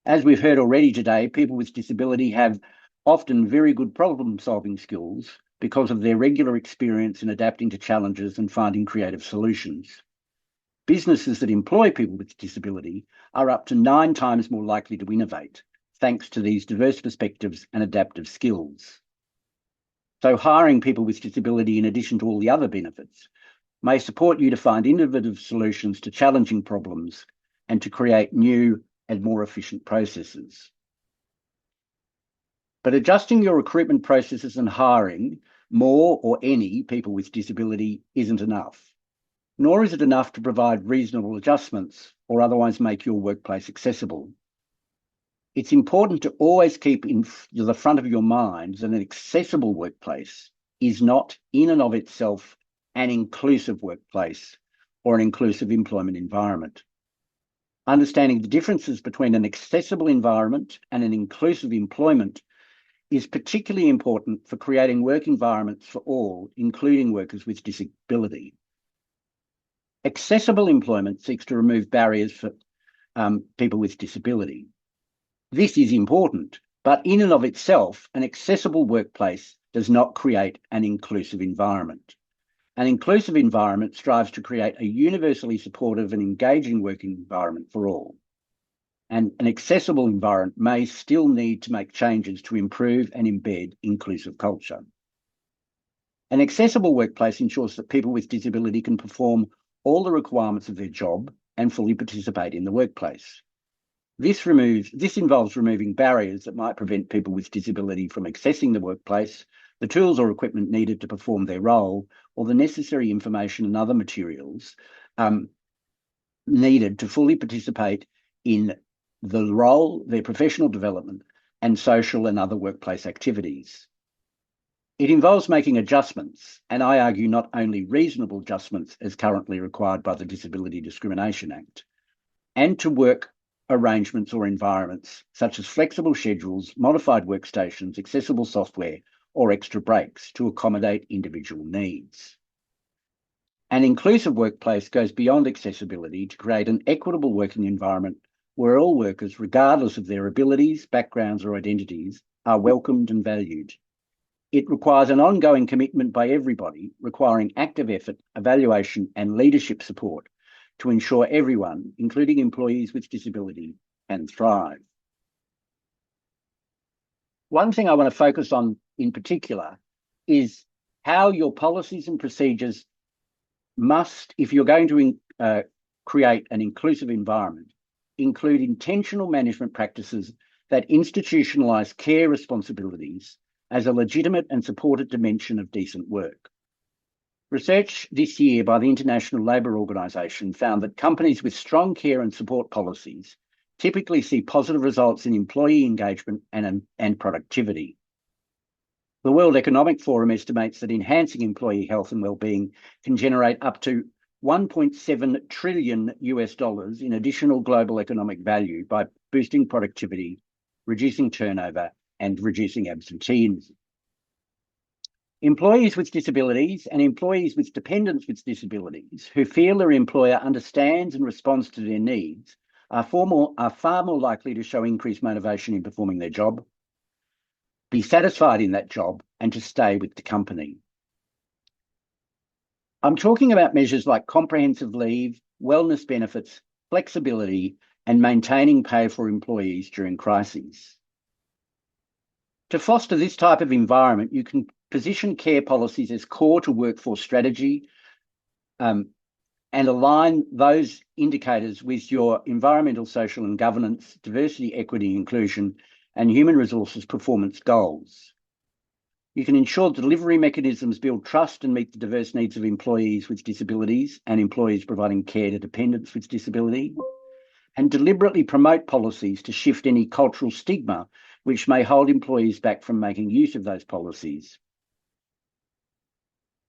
As we've heard already today, people with disability have often very good problem-solving skills because of their regular experience in adapting to challenges and finding creative solutions. Businesses that employ people with disability are up to 9 times more likely to innovate, thanks to these diverse perspectives and adaptive skills. So hiring people with disability, in addition to all the other benefits, may support you to find innovative solutions to challenging problems and to create new and more efficient processes. But adjusting your recruitment processes and hiring more or any people with disability isn't enough, nor is it enough to provide reasonable adjustments or otherwise make your workplace accessible. It's important to always keep in the front of your mind that an accessible workplace is not in and of itself an inclusive workplace or an inclusive employment environment. Understanding the differences between an accessible environment and an inclusive employment is particularly important for creating work environments for all, including workers with disability. Accessible employment seeks to remove barriers for people with disability. This is important, but in and of itself, an accessible workplace does not create an inclusive environment. An inclusive environment strives to create a universally supportive and engaging working environment for all. And an accessible environment may still need to make changes to improve and embed inclusive culture. An accessible workplace ensures that people with disability can perform all the requirements of their job and fully participate in the workplace. This involves removing barriers that might prevent people with disability from accessing the workplace, the tools or equipment needed to perform their role, or the necessary information and other materials needed to fully participate in the role, their professional development, and social and other workplace activities. It involves making adjustments, and I argue not only reasonable adjustments as currently required by the Disability Discrimination Act, and to work arrangements or environments such as flexible schedules, modified workstations, accessible software, or extra breaks to accommodate individual needs. An inclusive workplace goes beyond accessibility to create an equitable working environment where all workers, regardless of their abilities, backgrounds, or identities, are welcomed and valued. It requires an ongoing commitment by everybody, requiring active effort, evaluation, and leadership support to ensure everyone, including employees with disability, can thrive. One thing I want to focus on in particular is how your policies and procedures must, if you're going to create an inclusive environment, include intentional management practices that institutionalise care responsibilities as a legitimate and supported dimension of decent work. Research this year by the International Labour Organization found that companies with strong care and support policies typically see positive results in employee engagement and productivity. The World Economic Forum estimates that enhancing employee health and well-being can generate up to $1.7 trillion in additional global economic value by boosting productivity, reducing turnover, and reducing absenteeism. Employees with disabilities and employees with dependents with disabilities who feel their employer understands and responds to their needs are far more likely to show increased motivation in performing their job, be satisfied in that job, and to stay with the company. I'm talking about measures like comprehensive leave, wellness benefits, flexibility, and maintaining pay for employees during crises. To foster this type of environment, you can position care policies as core to workforce strategy and align those indicators with your environmental, social and governance, diversity, equity, inclusion, and human resources performance goals. You can ensure delivery mechanisms build trust and meet the diverse needs of employees with disabilities and employees providing care to dependents with disability, and deliberately promote policies to shift any cultural stigma which may hold employees back from making use of those policies.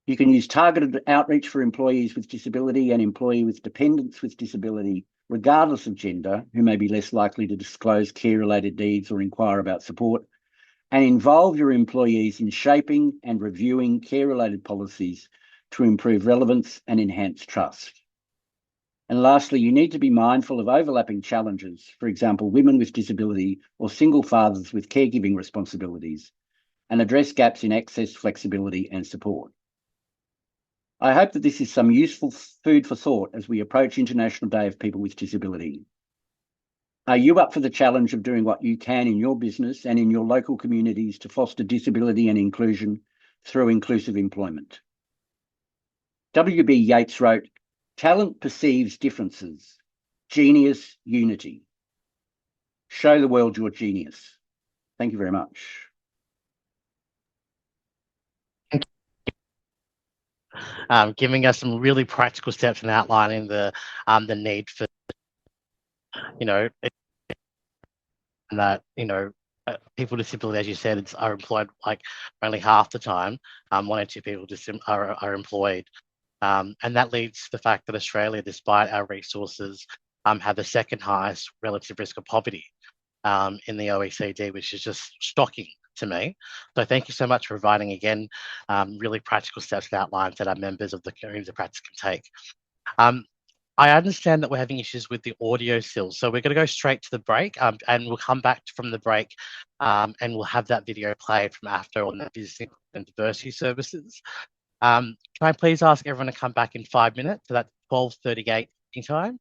You can use targeted outreach for employees with disability and employees with dependents with disability, regardless of gender, who may be less likely to disclose care-related needs or inquire about support, and involve your employees in shaping and reviewing care-related policies to improve relevance and enhance trust. And lastly, you need to be mindful of overlapping challenges, for example, women with disability or single fathers with caregiving responsibilities, and address gaps in access, flexibility, and support. I hope that this is some useful food for thought as we approach International Day of People with Disability. Are you up for the challenge of doing what you can in your business and in your local communities to foster disability and inclusion through inclusive employment? W.B. Yeats wrote, "Talent perceives differences, genius unity. Show the world your genius." Thank you very much. Giving us some really practical steps and outlining the need for, that, people with disability, as you said, are employed like only half the time. 1 or 2 people are employed. And that leads to the fact that Australia, despite our resources, have the second highest relative risk of poverty in the OECD, which is just shocking to me. So thank you so much for providing, again, really practical steps and outlines that our members of the community of practice can take. I understand that we're having issues with the audio still, so we're going to go straight to the break, and we'll come back from the break, and we'll have that video played from AFDO on the Visiting and Diversity Services. Can I please ask everyone to come back in 5 minutes, so that's 12:38 time,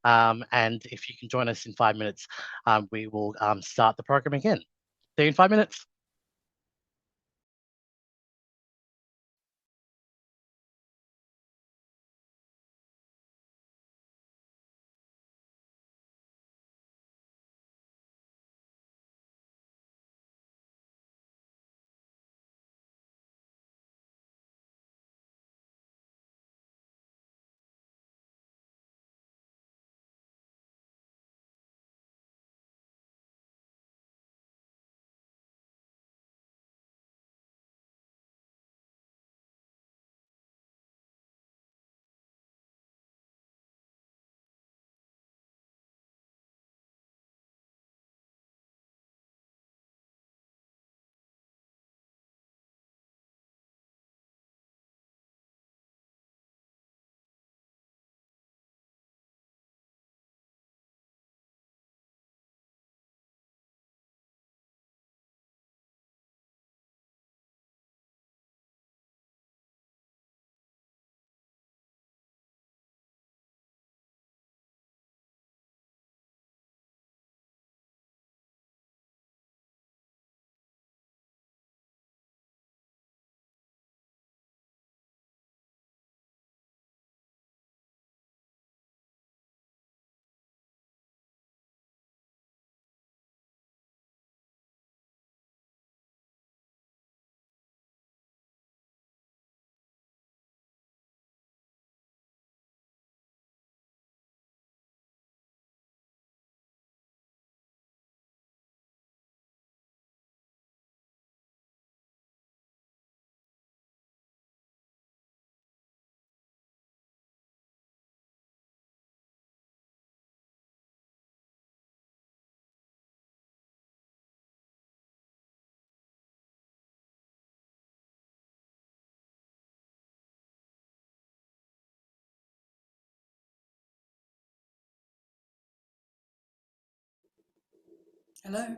and if you can join us in 5 minutes, we will start the program again. See you in 5 minutes. Hello.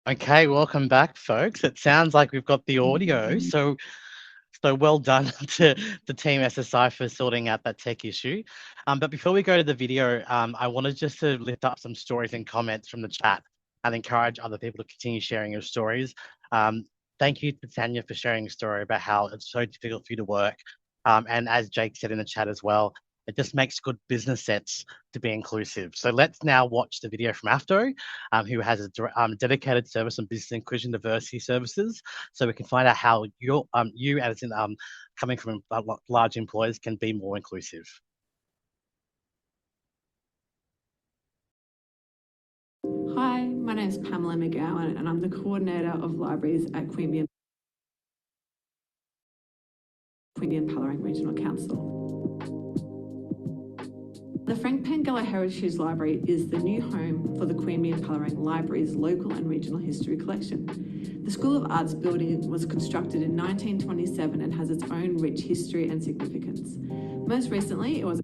Okay, welcome back, folks. It sounds like we've got the audio, so well done to the team SSI for sorting out that tech issue. But before we go to the video, I wanted just to lift up some stories and comments from the chat and encourage other people to continue sharing your stories. Thank you to Tanya for sharing a story about how it's so difficult for you to work. And as Jake said in the chat as well, it just makes good business sense to be inclusive. So let's now watch the video from AFDO, who has a dedicated service on business inclusion diversity services, so we can find out how you as in coming from large employers can be more inclusive. Hi, my name is Pamela McGowan and I'm the coordinator of libraries at Queanbeyan Palerang Regional Council. The Frank Pangella Heritage Library is the new home for the Queanbeyan Palerang Library's local and regional history collection. The School of Arts building was constructed in 1927 and has its own rich history and significance. Most recently, it was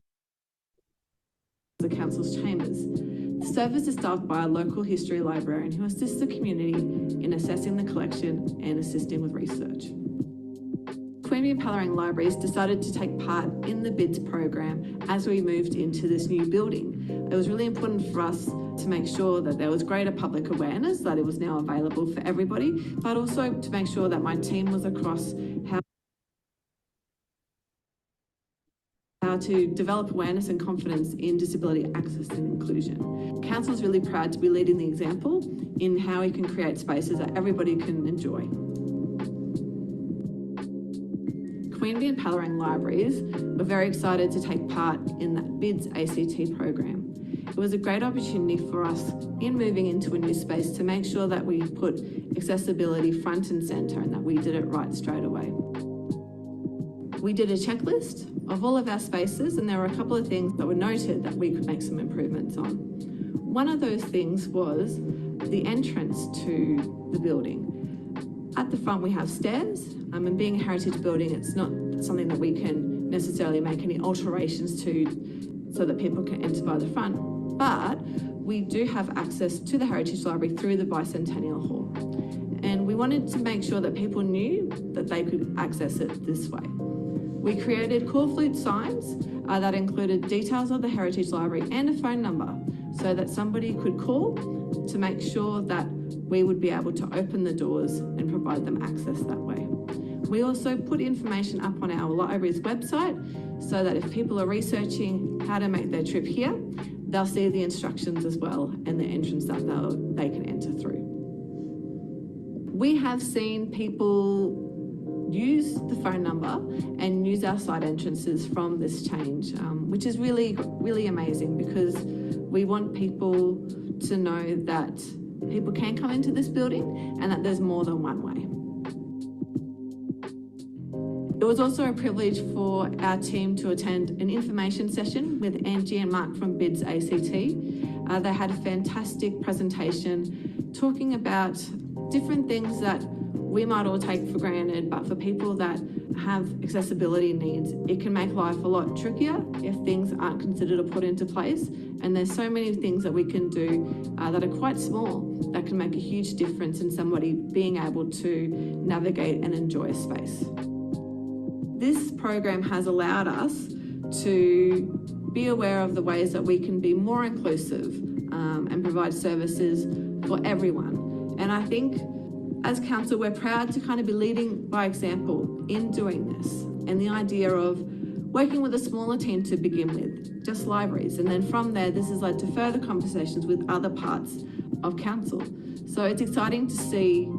the council's chambers. The service is staffed by a local history librarian who assists the community in assessing the collection and assisting with research. Queanbeyan Palerang Libraries decided to take part in the BIDS program as we moved into this new building. It was really important for us to make sure that there was greater public awareness, that it was now available for everybody, but also to make sure that my team was across how to develop awareness and confidence in disability access and inclusion. Council is really proud to be leading the example in how we can create spaces that everybody can enjoy. Queanbeyan Palerang Libraries were very excited to take part in that BIDS ACT program. It was a great opportunity for us in moving into a new space to make sure that we put accessibility front and centre and that we did it right straight away. We did a checklist of all of our spaces and there were a couple of things that were noted that we could make some improvements on. One of those things was the entrance to the building. At the front we have stairs, and being a heritage building, it's not something that we can necessarily make any alterations to so that people can enter by the front, but we do have access to the Heritage Library through the Bicentennial Hall. And we wanted to make sure that people knew that they could access it this way. We created call flute signs that included details of the Heritage Library and a phone number so that somebody could call to make sure that we would be able to open the doors and provide them access that way. We also put information up on our library's website so that if people are researching how to make their trip here, they'll see the instructions as well and the entrance that they can enter through. We have seen people use the phone number and use our side entrances from this change, which is really, really amazing because we want people to know that people can come into this building and that there's more than one way. It was also a privilege for our team to attend an information session with Angie and Mark from BIDS ACT. They had a fantastic presentation talking about different things that we might all take for granted, but for people that have accessibility needs, it can make life a lot trickier if things aren't considered or put into place. And there's so many things that we can do that are quite small that can make a huge difference in somebody being able to navigate and enjoy a space. This program has allowed us to be aware of the ways that we can be more inclusive and provide services for everyone. And I think as council, we're proud to kind of be leading by example in doing this. And the idea of working with a smaller team to begin with, just libraries. And then from there, this has led to further conversations with other parts of council. So it's exciting to see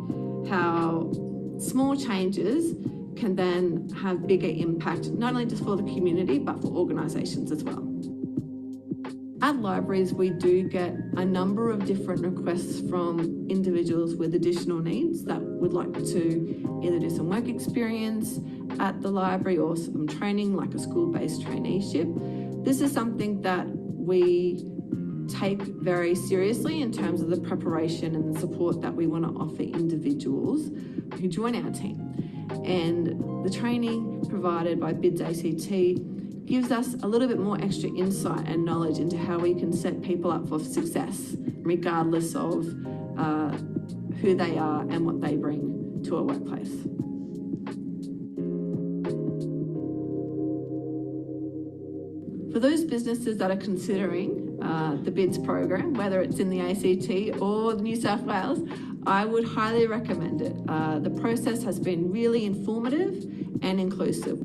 how small changes can then have bigger impact, not only just for the community, but for organisations as well. At libraries, we do get a number of different requests from individuals with additional needs that would like to either do some work experience at the library or some training, like a school-based traineeship. This is something that we take very seriously in terms of the preparation and the support that we want to offer individuals who join our team. And the training provided by BIDS ACT gives us a little bit more extra insight and knowledge into how we can set people up for success, regardless of who they are and what they bring to a workplace. For those businesses that are considering the BIDS program, whether it's in the ACT or New South Wales, I would highly recommend it. The process has been really informative and inclusive.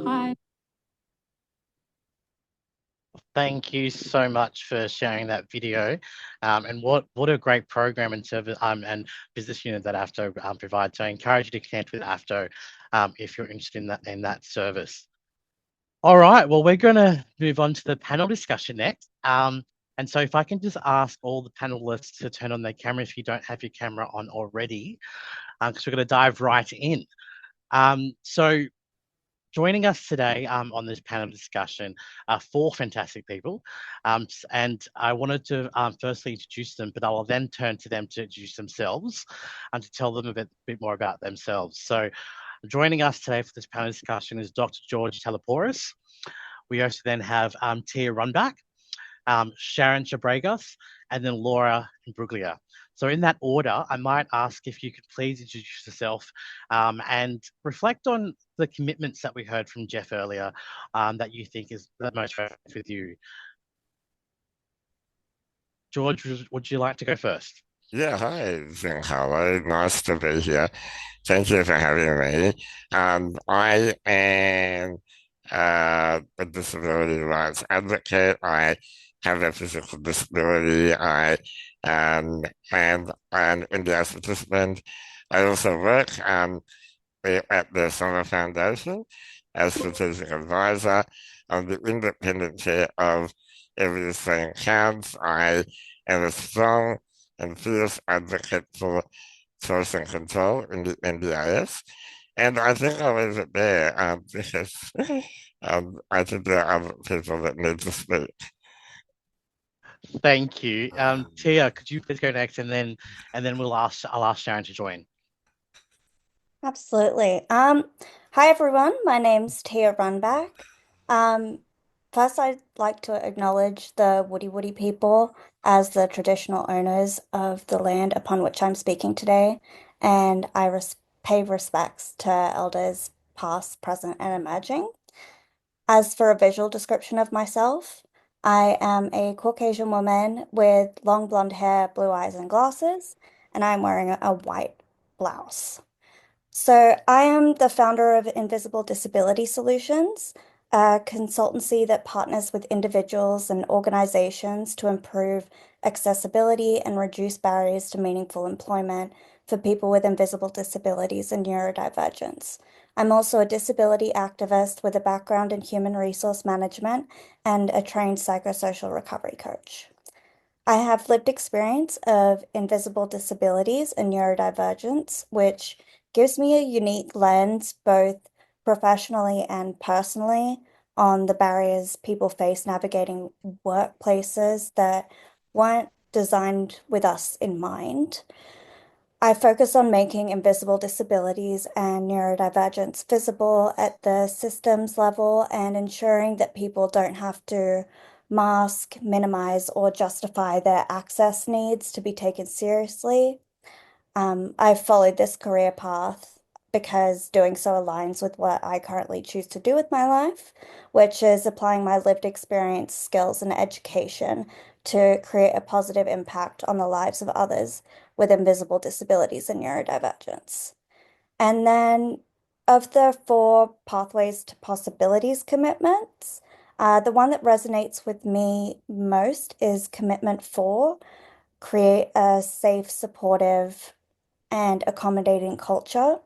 Hi. Thank you so much for sharing that video, and what a great program and service and business unit that AFDO provides. So I encourage you to connect with AFDO if you're interested in that service. All right, well, we're going to move on to the panel discussion next. And so if I can just ask all the panelists to turn on their camera if you don't have your camera on already, because we're going to dive right in. So joining us today on this panel discussion are four fantastic people. And I wanted to firstly introduce them, but I will then turn to them to introduce themselves and to tell them a bit more about themselves. So joining us today for this panel discussion is Dr. George Talapouros. We also then have Tia Runback, Sharon Chabregas, and then Laura Imbruglia. So in that order, I might ask if you could please introduce yourself and reflect on the commitments that we heard from Jeff earlier that you think is the most relevant with you. George, would you like to go first? Yeah, hi, Zinghalo. Nice to be here. Thank you for having me. I am a disability rights advocate. I have a physical disability. I am an NDIS participant. I also work at the Summer Foundation as strategic advisor. I'm the independent chair of Every Australian Counts. I am a strong and fierce advocate for choice and control in the NDIS. And I think I'll leave it there because I think there are other people that need to speak. Thank you. Tia, could you please go next, and then I'll ask Sharon to join. Absolutely. Hi everyone. My name's Tia Runback. First, I'd like to acknowledge the Woody people as the traditional owners of the land upon which I'm speaking today, and I pay respects to elders past, present, and emerging. As for a visual description of myself, I am a Caucasian woman with long blonde hair, blue eyes, and glasses, and I'm wearing a white blouse. So I am the founder of Invisible Disability Solutions, a consultancy that partners with individuals and organizations to improve accessibility and reduce barriers to meaningful employment for people with invisible disabilities and neurodivergence. I'm also a disability activist with a background in human resource management and a trained psychosocial recovery coach. I have lived experience of invisible disabilities and neurodivergence, which gives me a unique lens, both professionally and personally, on the barriers people face navigating workplaces that weren't designed with us in mind. I focus on making invisible disabilities and neurodivergence visible at the systems level and ensuring that people don't have to mask, minimize, or justify their access needs to be taken seriously. I've followed this career path because doing so aligns with what I currently choose to do with my life, which is applying my lived experience, skills, and education to create a positive impact on the lives of others with invisible disabilities and neurodivergence. And then of the 4 Pathways to Possibilities commitments, the one that resonates with me most is commitment 4, create a safe, supportive, and accommodating culture.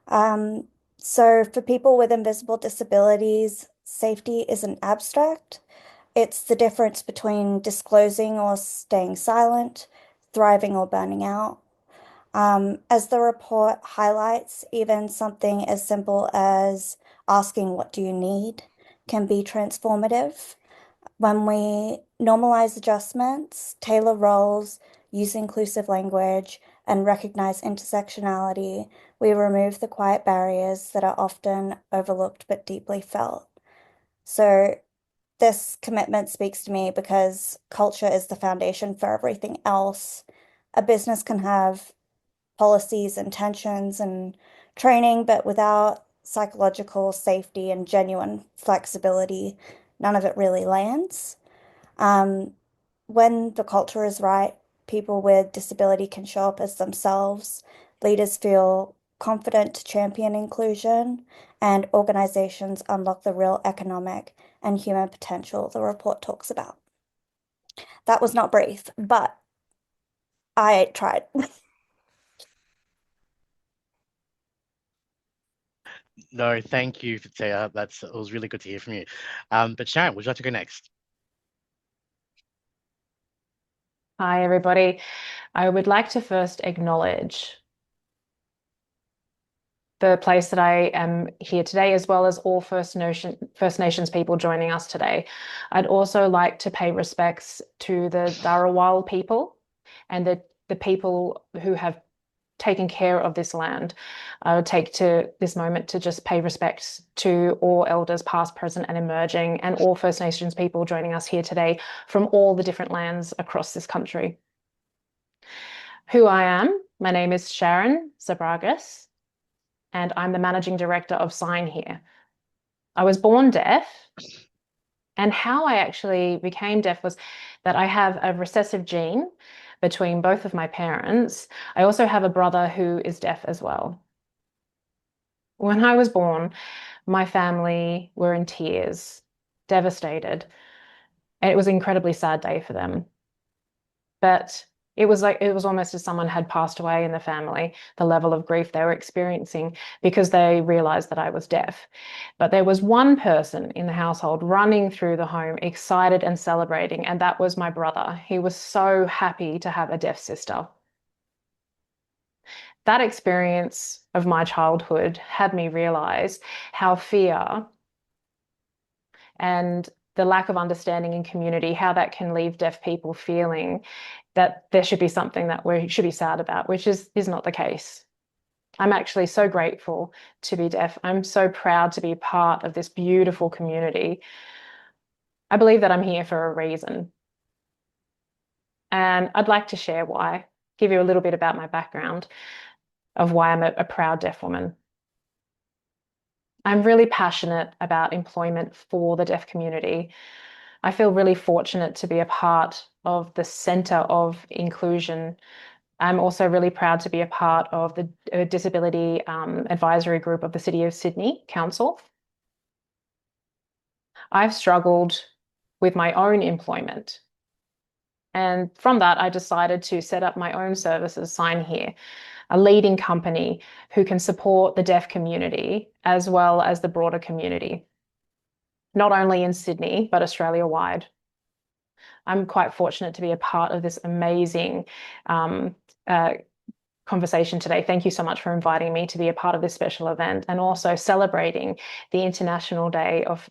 So for people with invisible disabilities, safety isn't abstract. It's the difference between disclosing or staying silent, thriving or burning out. As the report highlights, even something as simple as asking, "What do you need?" can be transformative. When we normalize adjustments, tailor roles, use inclusive language, and recognize intersectionality, we remove the quiet barriers that are often overlooked but deeply felt. So this commitment speaks to me because culture is the foundation for everything else. A business can have policies, intentions, and training, but without psychological safety and genuine flexibility, none of it really lands. When the culture is right, people with disability can show up as themselves. Leaders feel confident to champion inclusion, and organizations unlock the real economic and human potential the report talks about. That was not brief, but I tried. No, thank you, Fatia. It was really good to hear from you. But Sharon, would you like to go next? Hi, everybody. I would like to first acknowledge the place that I am here today, as well as all First Nations people joining us today. I'd also like to pay respects to the Dharawal people and the people who have taken care of this land. I would take to this moment to just pay respects to all elders, past, present, and emerging, and all First Nations people joining us here today from all the different lands across this country. Who I am, my name is Sharon Zabragas, and I'm the Managing Director of Sign here. I was born deaf, and how I actually became deaf was that I have a recessive gene between both of my parents. I also have a brother who is deaf as well. When I was born, my family were in tears, devastated, and it was an incredibly sad day for them. But it was almost as someone had passed away in the family, the level of grief they were experiencing because they realized that I was deaf. But there was one person in the household running through the home, excited and celebrating, and that was my brother. He was so happy to have a deaf sister. That experience of my childhood had me realize how fear and the lack of understanding in community, how that can leave deaf people feeling that there should be something that we should be sad about, which is not the case. I'm actually so grateful to be deaf. I'm so proud to be part of this beautiful community. I believe that I'm here for a reason. And I'd like to share why, give you a little bit about my background of why I'm a proud deaf woman. I'm really passionate about employment for the deaf community. I feel really fortunate to be a part of the Centre of Inclusion. I'm also really proud to be a part of the Disability Advisory Group of the City of Sydney Council. I've struggled with my own employment. And from that, I decided to set up my own services, Sign Here, a leading company who can support the deaf community as well as the broader community, not only in Sydney, but Australia-wide. I'm quite fortunate to be a part of this amazing conversation today. Thank you so much for inviting me to be a part of this special event and also celebrating the International Day of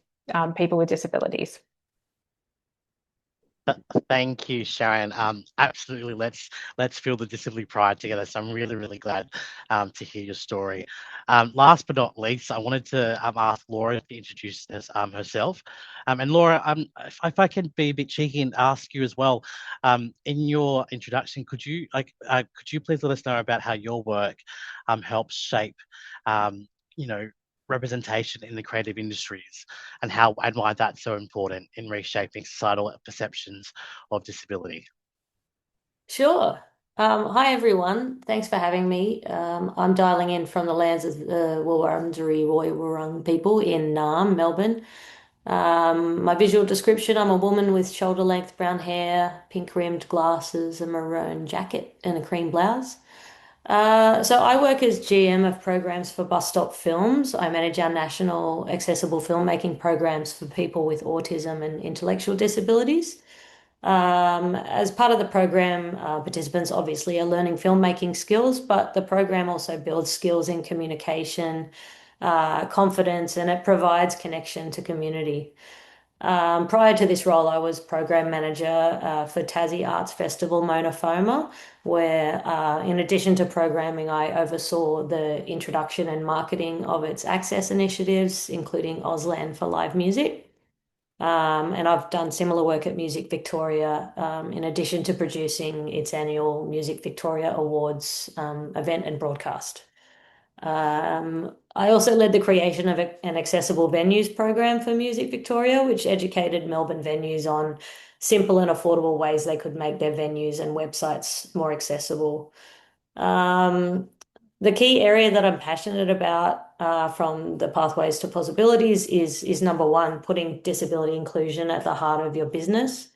People with Disabilities. Thank you, Sharon. Absolutely, let's feel the disability pride together. So I'm really glad to hear your story. Last but not least, I wanted to ask Laura to introduce herself. And Laura, if I can be a bit cheeky and ask you as well, in your introduction, could you please let us know about how your work helps shape, representation in the creative industries and why that's so important in reshaping societal perceptions of disability? Sure. Hi, everyone. Thanks for having me. I'm dialing in from the lands of the Wurundjeri Woi-wurrung people in Naarm, Melbourne. My visual description, I'm a woman with shoulder-length brown hair, pink-rimmed glasses, a maroon jacket, and a cream blouse. So I work as GM of programs for Bus Stop Films. I manage our national accessible filmmaking programs for people with autism and intellectual disabilities. As part of the program, participants obviously are learning filmmaking skills, but the program also builds skills in communication, confidence, and it provides connection to community. Prior to this role, I was program manager for Tassie Arts Festival Mona Foma, where in addition to programming, I oversaw the introduction and marketing of its access initiatives, including Auslan for live music. And I've done similar work at Music Victoria, in addition to producing its annual Music Victoria Awards event and broadcast. I also led the creation of an accessible venues program for Music Victoria, which educated Melbourne venues on simple and affordable ways they could make their venues and websites more accessible. The key area that I'm passionate about, from the pathways to possibilities is number one, putting disability inclusion at the heart of your business.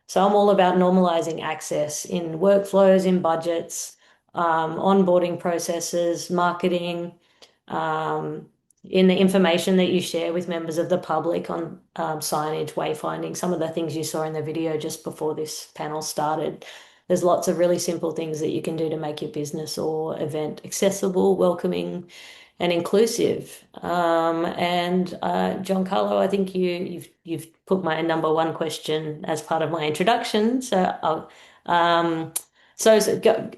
So I'm all about normalizing access in workflows, in budgets, onboarding processes, marketing, in the information that you share with members of the public on signage, wayfinding, some of the things you saw in the video just before this panel started. There's lots of really simple things that you can do to make your business or event accessible, welcoming, and inclusive. Giancarlo, I think you've put my number one question as part of my introduction. So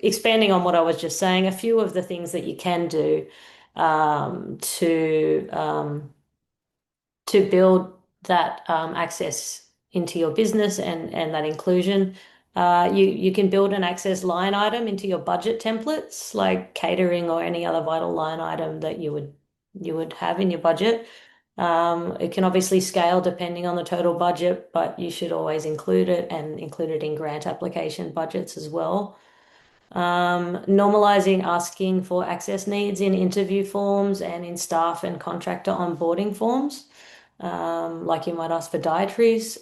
expanding on what I was just saying, a few of the things that you can do to build that access into your business and that inclusion. You can build an access line item into your budget templates, like catering or any other vital line item that you would have in your budget. It can obviously scale depending on the total budget, but you should always include it and include it in grant application budgets as well. Normalizing asking for access needs in interview forms and in staff and contractor onboarding forms, like you might ask for dietaries.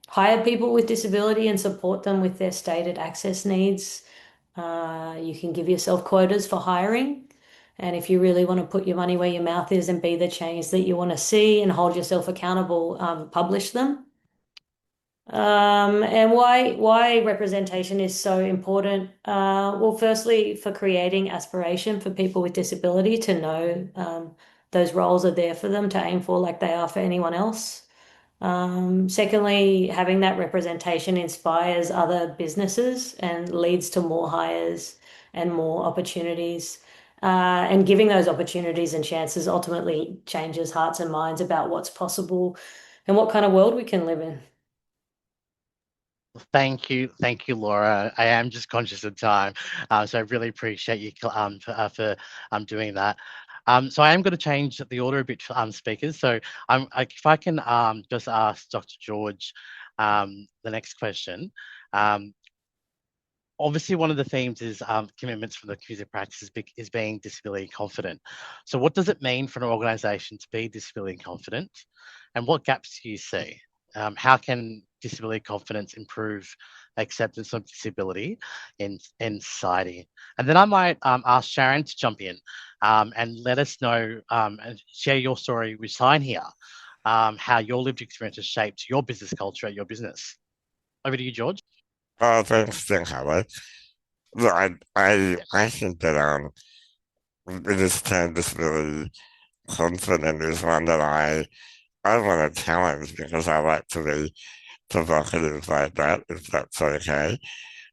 Hire people with disability and support them with their stated access needs. You can give yourself quotas for hiring. And if you really want to put your money where your mouth is and be the change that you want to see and hold yourself accountable, publish them. And why representation is so important? Well, firstly, for creating aspiration for people with disability to know those roles are there for them to aim for, like they are for anyone else. Secondly, having that representation inspires other businesses and leads to more hires and more opportunities. And giving those opportunities and chances ultimately changes hearts and minds about what's possible and what kind of world we can live in. Thank you, Laura. I am just conscious of time, so I really appreciate you for doing that. So I am going to change the order a bit for speakers. So if I can just ask Dr. George the next question. Obviously, one of the themes is commitments from the community practice is being disability confident. So what does it mean for an organisation to be disability confident, and what gaps do you see? How can disability confidence improve acceptance of disability in society? And then I might ask Sharon to jump in and let us know and share your story with Sign Here, how your lived experience has shaped your business culture at your business. Over to you, George. Oh, thanks, Howard. Look, I think that this term disability confident is one that I want to challenge because I like to be provocative like that, if that's okay.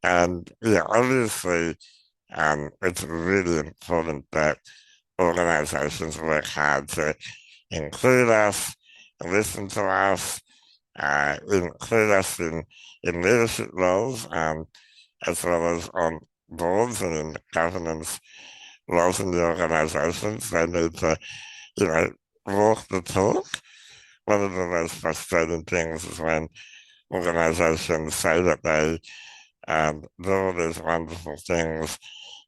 And yeah, obviously, it's really important that organizations work hard to include us, listen to us, include us in leadership roles, as well as on boards and in governance roles in the organizations. They need to, walk the talk. One of the most frustrating things is when organizations say that they do all these wonderful things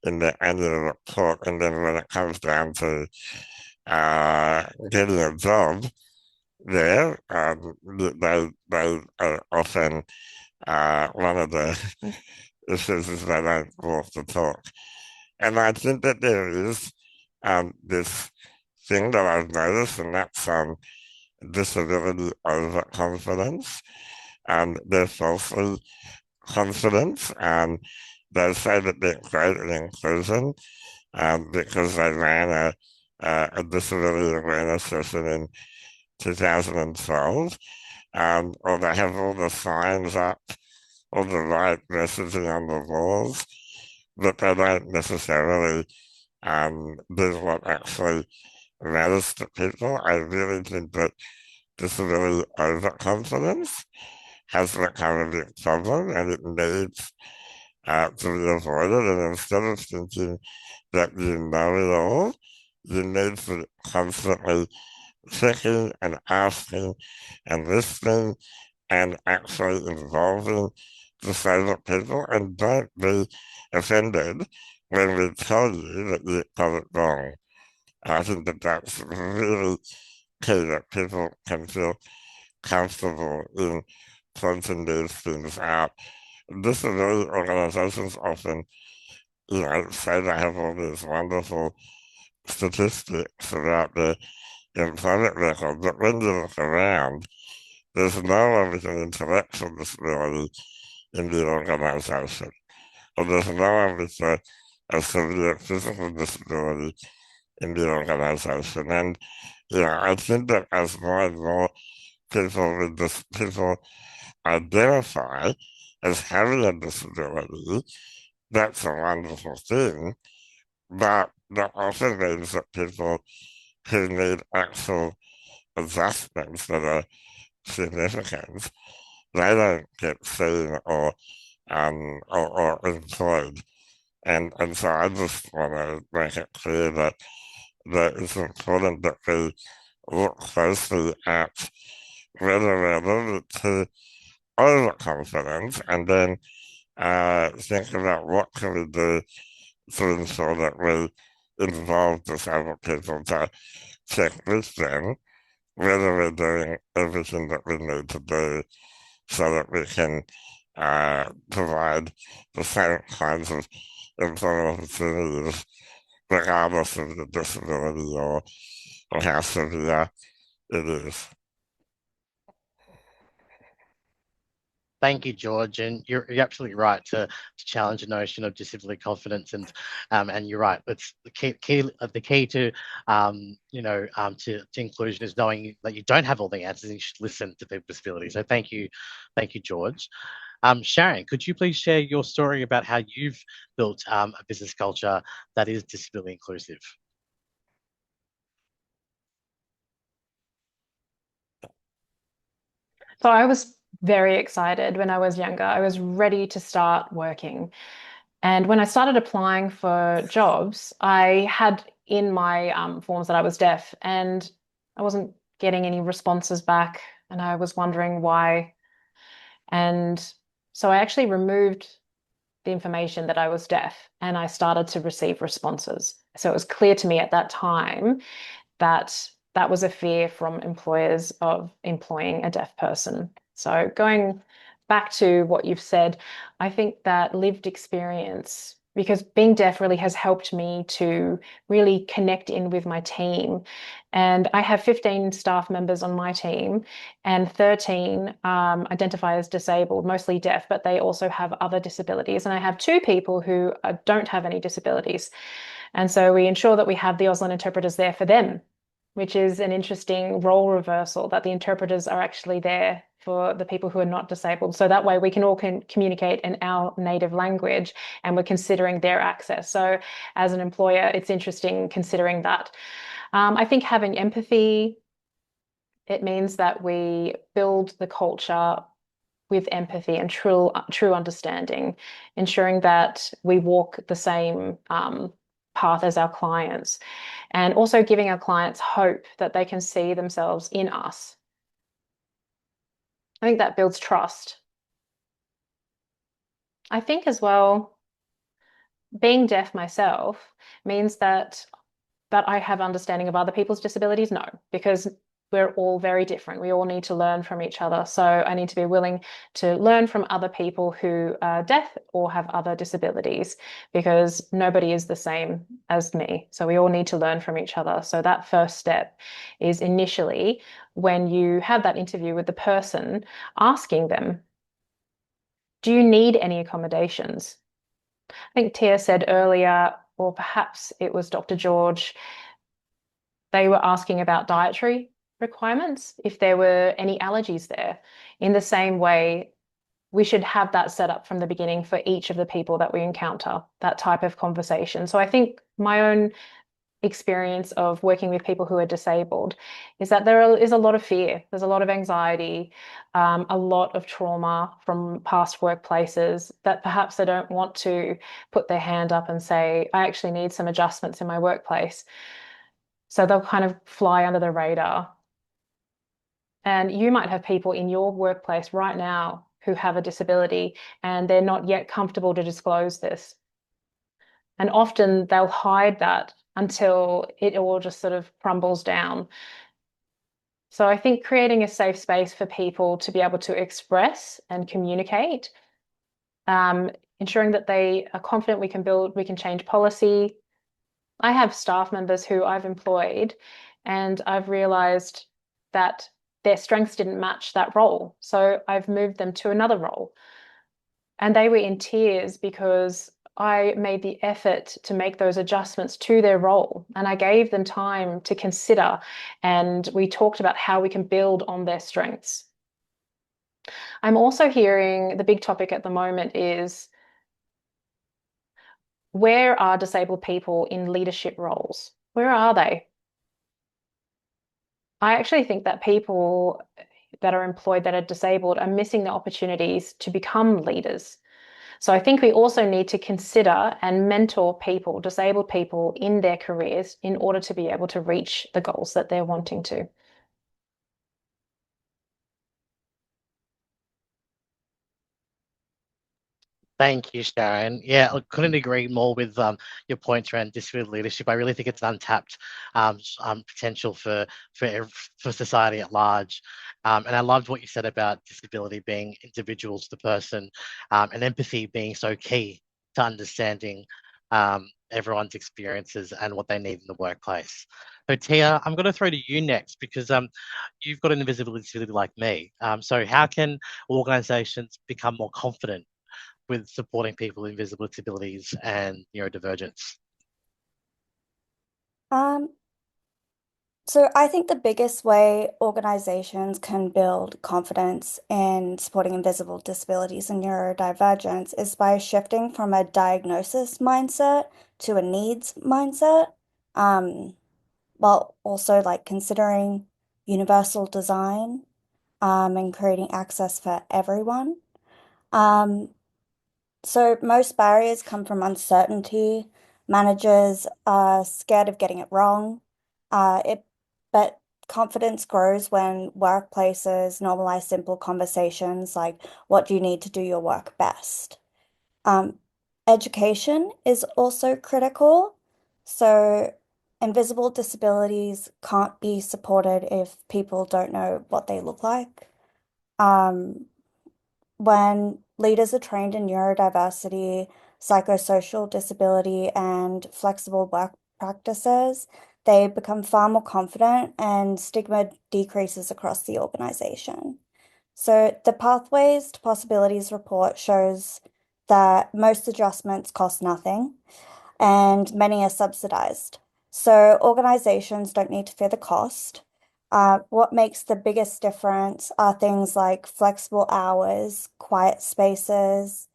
in their annual report, and then when it comes down to getting a job there, they are often one of the issues is they don't walk the talk. And I think that there is this thing that I've noticed, and that's disability overconfidence. They're falsely confident, and they say that they're great at inclusion because they ran a disability awareness session in 2012, or they have all the signs up, all the right messaging on the walls, but they don't necessarily do what actually matters to people. I really think that disability overconfidence has become a big problem, and it needs to be avoided. And instead of thinking that you know it all, you need to constantly checking and asking and listening and actually involving disabled people, and don't be offended when we tell you that you got it wrong. I think that that's really key, that people can feel comfortable in pointing these things out. Disability organizations often, say they have all these wonderful statistics about the employment record, but when you look around, there's no one with an intellectual disability in the organization, or there's no one with a severe physical disability in the organization. And I think that as more and more people identify as having a disability, that's a wonderful thing. But that often means that people who need actual adjustments that are significant, they don't get seen or employed. And so I just want to make it clear that it's important that we look closely at whether we're limited to overconfidence, and then think about what can we do to ensure that we involve disabled people to check with them whether we're doing everything that we need to do so that we can provide the same kinds of employment opportunities regardless of the disability or how severe it is. Thank you, George, and you're absolutely right to challenge the notion of disability confidence, and you're right. It's the key to inclusion is knowing that you don't have all the answers and you should listen to people with disabilities. So thank you, George. Sharon, could you please share your story about how you've built a business culture that is disability inclusive? So I was very excited when I was younger. I was ready to start working. And when I started applying for jobs, I had in my forms that I was deaf, and I wasn't getting any responses back, and I was wondering why. And so I actually removed the information that I was deaf, and I started to receive responses. So it was clear to me at that time that that was a fear from employers of employing a deaf person. So going back to what you've said, I think that lived experience, because being deaf really has helped me to really connect in with my team. And I have 15 staff members on my team, and 13 identify as disabled, mostly deaf, but they also have other disabilities. And I have 2 people who don't have any disabilities. And so we ensure that we have the Auslan interpreters there for them, which is an interesting role reversal, that the interpreters are actually there for the people who are not disabled. So that way we can all communicate in our native language, and we're considering their access. So as an employer, it's interesting considering that. I think having empathy, it means that we build the culture with empathy and true understanding, ensuring that we walk the same path as our clients, and also giving our clients hope that they can see themselves in us. I think that builds trust. I think as well, being deaf myself means that I have understanding of other people's disabilities. No, because we're all very different. We all need to learn from each other. So I need to be willing to learn from other people who are deaf or have other disabilities, because nobody is the same as me. So we all need to learn from each other. So that first step is initially when you have that interview with the person, asking them, do you need any accommodations? I think Tia said earlier, or perhaps it was Dr. George, they were asking about dietary requirements, if there were any allergies there. In the same way, we should have that set up from the beginning for each of the people that we encounter, that type of conversation. So I think my own experience of working with people who are disabled is that there is a lot of fear. There's a lot of anxiety, a lot of trauma from past workplaces that perhaps they don't want to put their hand up and say, I actually need some adjustments in my workplace. So they'll kind of fly under the radar. And you might have people in your workplace right now who have a disability and they're not yet comfortable to disclose this. And often they'll hide that until it all just sort of crumbles down. So I think creating a safe space for people to be able to express and communicate, ensuring that they are confident we can change policy. I have staff members who I've employed and I've realized that their strengths didn't match that role. So I've moved them to another role. And they were in tears because I made the effort to make those adjustments to their role. And I gave them time to consider. And we talked about how we can build on their strengths. I'm also hearing the big topic at the moment is, where are disabled people in leadership roles? Where are they? I actually think that people that are employed that are disabled are missing the opportunities to become leaders. So I think we also need to consider and mentor people, disabled people, in their careers in order to be able to reach the goals that they're wanting to. Thank you, Sharon. Yeah, I couldn't agree more with your points around disability leadership. I really think it's an untapped potential for society at large. And I loved what you said about disability being individual to the person, and empathy being so key to understanding everyone's experiences and what they need in the workplace. So Tia, I'm going to throw to you next because you've got an invisibility disability like me. So how can organisations become more confident with supporting people with invisible disabilities and neurodivergence? So I think the biggest way organizations can build confidence in supporting invisible disabilities and neurodivergence is by shifting from a diagnosis mindset to a needs mindset, while also like considering universal design, and creating access for everyone. So most barriers come from uncertainty. Managers are scared of getting it wrong. But confidence grows when workplaces normalize simple conversations like, what do you need to do your work best? Education is also critical. So invisible disabilities can't be supported if people don't know what they look like. When leaders are trained in neurodiversity, psychosocial disability, and flexible work practices, they become far more confident and stigma decreases across the organization. So the Pathways to Possibilities report shows that most adjustments cost nothing and many are subsidized. So organizations don't need to fear the cost. What makes the biggest difference are things like flexible hours, quiet spaces,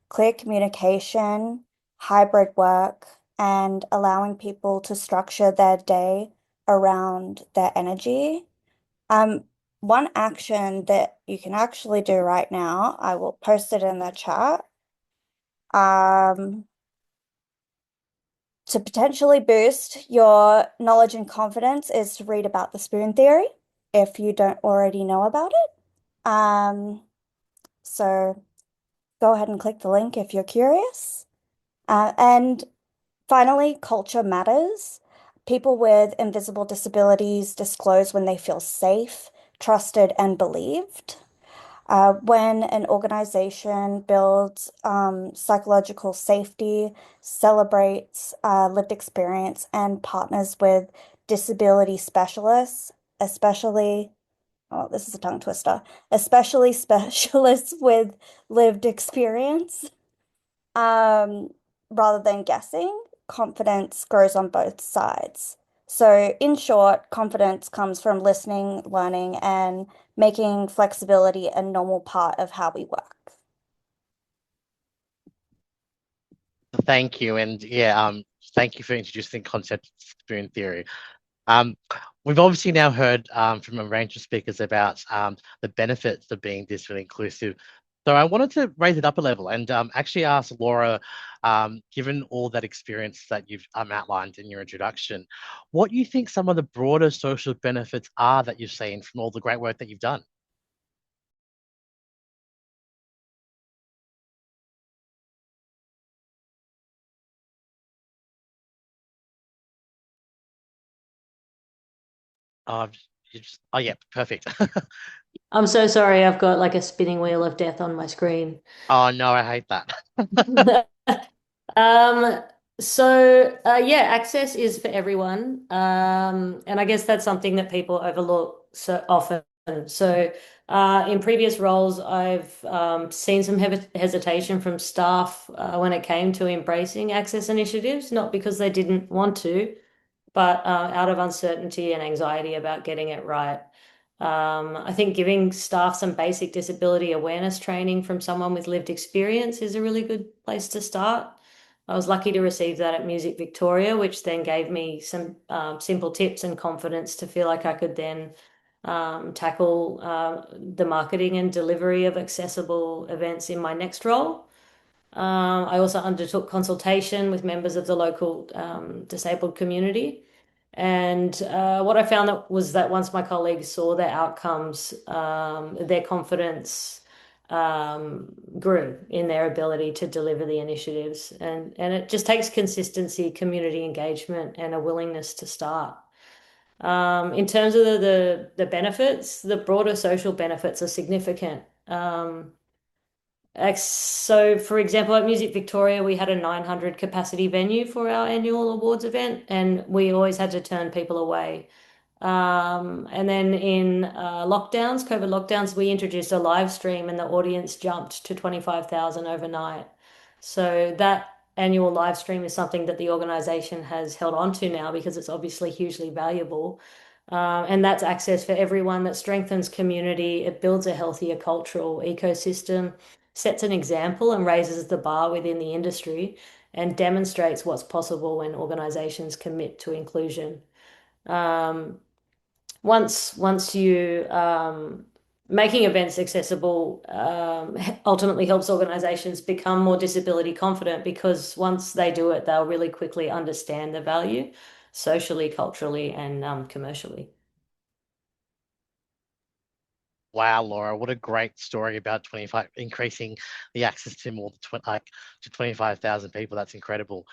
clear communication, hybrid work, and allowing people to structure their day around their energy. One action that you can actually do right now, I will post it in the chat, to potentially boost your knowledge and confidence is to read about the spoon theory if you don't already know about it. So go ahead and click the link if you're curious. And finally, culture matters. People with invisible disabilities disclose when they feel safe, trusted, and believed. When an organization builds psychological safety, celebrates lived experience, and partners with disability specialists, especially, oh, this is a tongue twister, especially specialists with lived experience, rather than guessing, confidence grows on both sides. So, in short, confidence comes from listening, learning, and making flexibility a normal part of how we work. Thank you. And yeah, thank you for introducing the concept of spoon theory. We've obviously now heard from a range of speakers about the benefits of being digitally inclusive. So I wanted to raise it up a level and actually ask Laura, given all that experience that you've outlined in your introduction, what you think some of the broader social benefits are that you've seen from all the great work that you've done? Oh, yeah, perfect. I'm so sorry, I've got like a spinning wheel of death on my screen. Oh no, I hate that. Yeah, access is for everyone. And I guess that's something that people overlook so often. So in previous roles, I've seen some hesitation from staff when it came to embracing access initiatives, not because they didn't want to, but out of uncertainty and anxiety about getting it right. I think giving staff some basic disability awareness training from someone with lived experience is a really good place to start. I was lucky to receive that at Music Victoria, which then gave me some simple tips and confidence to feel like I could then tackle the marketing and delivery of accessible events in my next role. I also undertook consultation with members of the local disabled community. And what I found was that once my colleagues saw their outcomes, their confidence grew in their ability to deliver the initiatives. And it just takes consistency, community engagement, and a willingness to start. In terms of the benefits, the broader social benefits are significant. So, for example, at Music Victoria, we had a 900 capacity venue for our annual awards event, and we always had to turn people away. And then in COVID lockdowns, we introduced a live stream, and the audience jumped to 25,000 overnight. So that annual live stream is something that the organisation has held on to now because it's obviously hugely valuable. And that's access for everyone that strengthens community. It builds a healthier cultural ecosystem, sets an example and raises the bar within the industry and demonstrates what's possible when organizations commit to inclusion. Once you making events accessible ultimately helps organizations become more disability confident, because once they do it, they'll really quickly understand the value socially, culturally, and commercially. Wow, Laura, what a great story about increasing the access to to 25,000 people. That's incredible.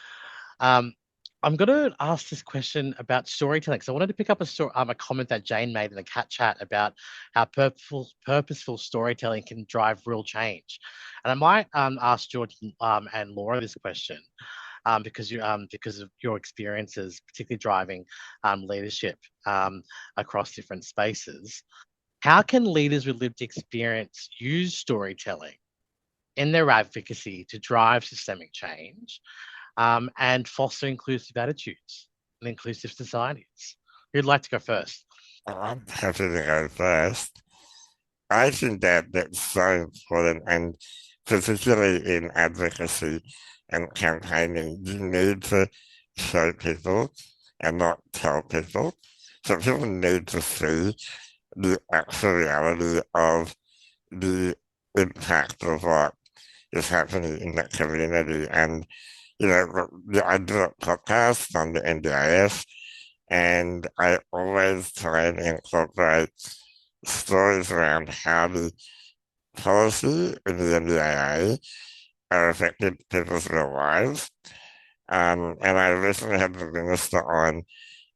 I'm going to ask this question about storytelling. So I wanted to pick up a comment that Jane made in the cat chat about how purposeful storytelling can drive real change. And I might ask George and Laura this question because of your experiences, particularly driving leadership across different spaces. How can leaders with lived experience use storytelling in their advocacy to drive systemic change and foster inclusive attitudes and inclusive societies? Who'd like to go first? I'm happy to go first. I think that that's so important, and particularly in advocacy and campaigning, you need to show people and not tell people. So people need to see the actual reality of the impact of what is happening in that community. And, I do a podcast on the NDIS, and I always try and incorporate stories around how the policy in the NDIA are affecting people's real lives. And I recently had the minister on,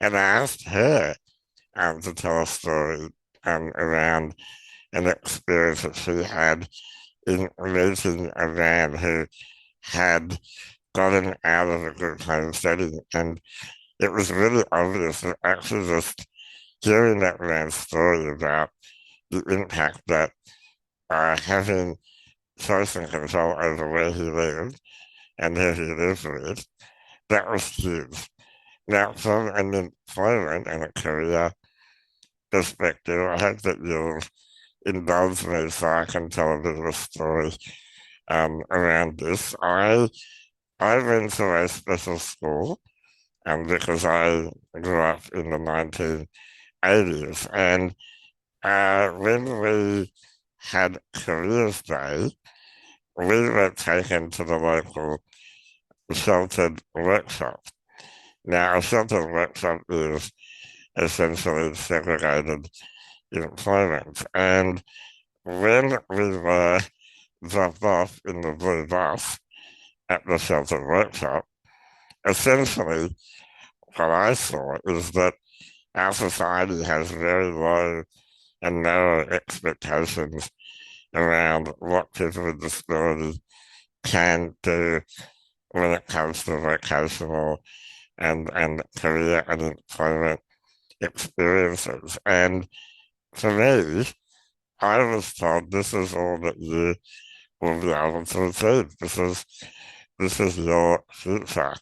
and I asked her to tell a story around an experience that she had in meeting a man who had gotten out of a group home setting. And it was really obvious that actually just hearing that man's story about the impact that having choice and control over where he lived and who he lived with, that was huge. Now, from an employment and a career perspective, I hope that you'll indulge me so I can tell a bit of a story around this. I went to a special school because I grew up in the 1980s. And when we had Careers Day, we were taken to the local sheltered workshop. Now, a sheltered workshop is essentially segregated employment. And when we were dropped off in the blue bus at the sheltered workshop, essentially what I saw is that our society has very low and narrow expectations around what people with disabilities can do when it comes to vocational and career and employment experiences. And for me, I was told this is all that you will be able to achieve. This is your future.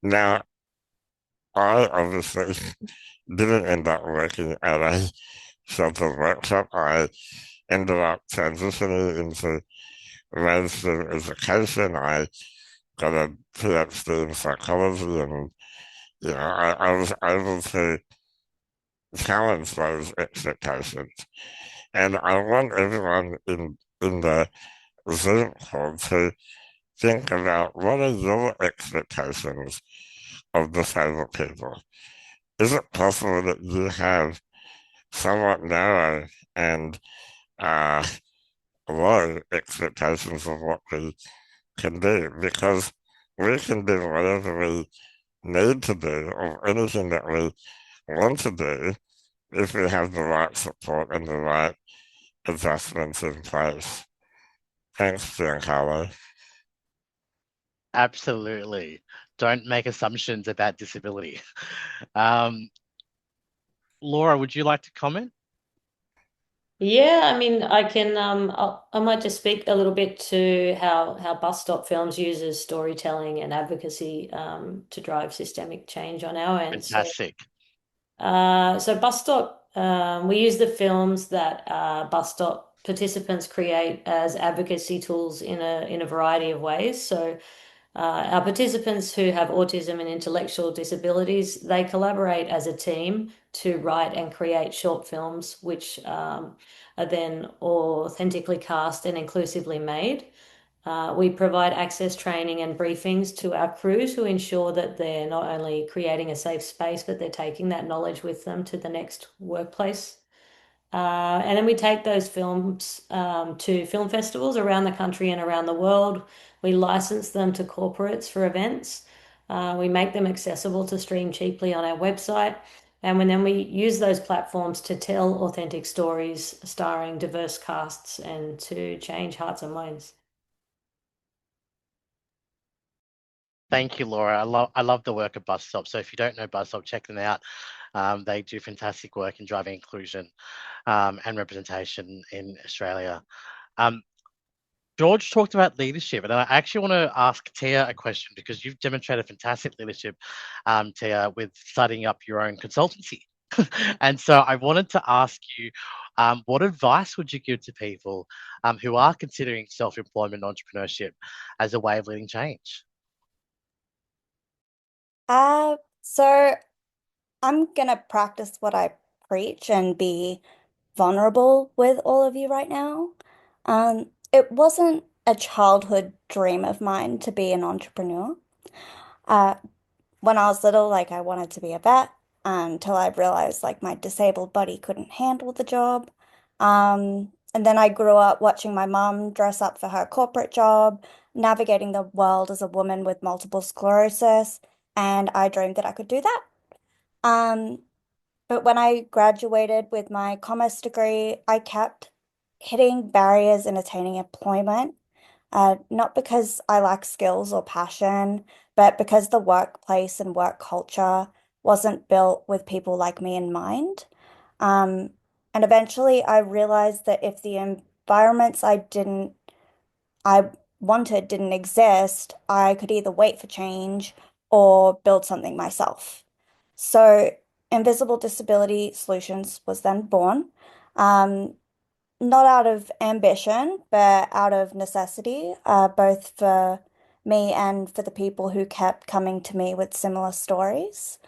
Now, I obviously didn't end up working at a sheltered workshop. I ended up transitioning into mainstream education. I got a PhD in psychology, and I was able to challenge those expectations. And I want everyone in the Zoom call to think about what are your expectations of disabled people. Is it possible that you have somewhat narrow and low expectations of what we can do? Because we can do whatever we need to do or anything that we want to do if we have the right support and the right adjustments in place. Thanks, Giancarlo. Absolutely. Don't make assumptions about disability. Laura, would you like to comment? Yeah, I mean, I can I might just speak a little bit to how bus stop films uses storytelling and advocacy to drive systemic change on our end. Fantastic. So bus stop, we use the films that bus stop participants create as advocacy tools in a variety of ways. So our participants who have autism and intellectual disabilities, they collaborate as a team to write and create short films, which are then authentically cast and inclusively made. We provide access training and briefings to our crew to ensure that they're not only creating a safe space, but they're taking that knowledge with them to the next workplace. And then we take those films to film festivals around the country and around the world. We license them to corporates for events. We make them accessible to stream cheaply on our website. And then we use those platforms to tell authentic stories starring diverse casts and to change hearts and minds. Thank you, Laura. I love the work of Bus Stop. So if you don't know Bus Stop, check them out. They do fantastic work in driving inclusion and representation in Australia. George talked about leadership, and I actually want to ask Tia a question because you've demonstrated fantastic leadership, Tia, with starting up your own consultancy. And so I wanted to ask you, what advice would you give to people who are considering self-employment entrepreneurship as a way of leading change? So I'm gonna practice what I preach and be vulnerable with all of you right now. It wasn't a childhood dream of mine to be an entrepreneur. When I was little, like I wanted to be a vet until I realized like my disabled body couldn't handle the job. And then I grew up watching my mum dress up for her corporate job, navigating the world as a woman with multiple sclerosis, and I dreamed that I could do that. Um, but when I graduated with my commerce degree, I kept hitting barriers in attaining employment, not because I lack skills or passion, but because the workplace and work culture wasn't built with people like me in mind. Um, and eventually I realized that if the environments I wanted didn't exist, I could either wait for change or build something myself. So Invisible Disability Solutions was then born, um, not out of ambition, but out of necessity, both for me and for the people who kept coming to me with similar stories.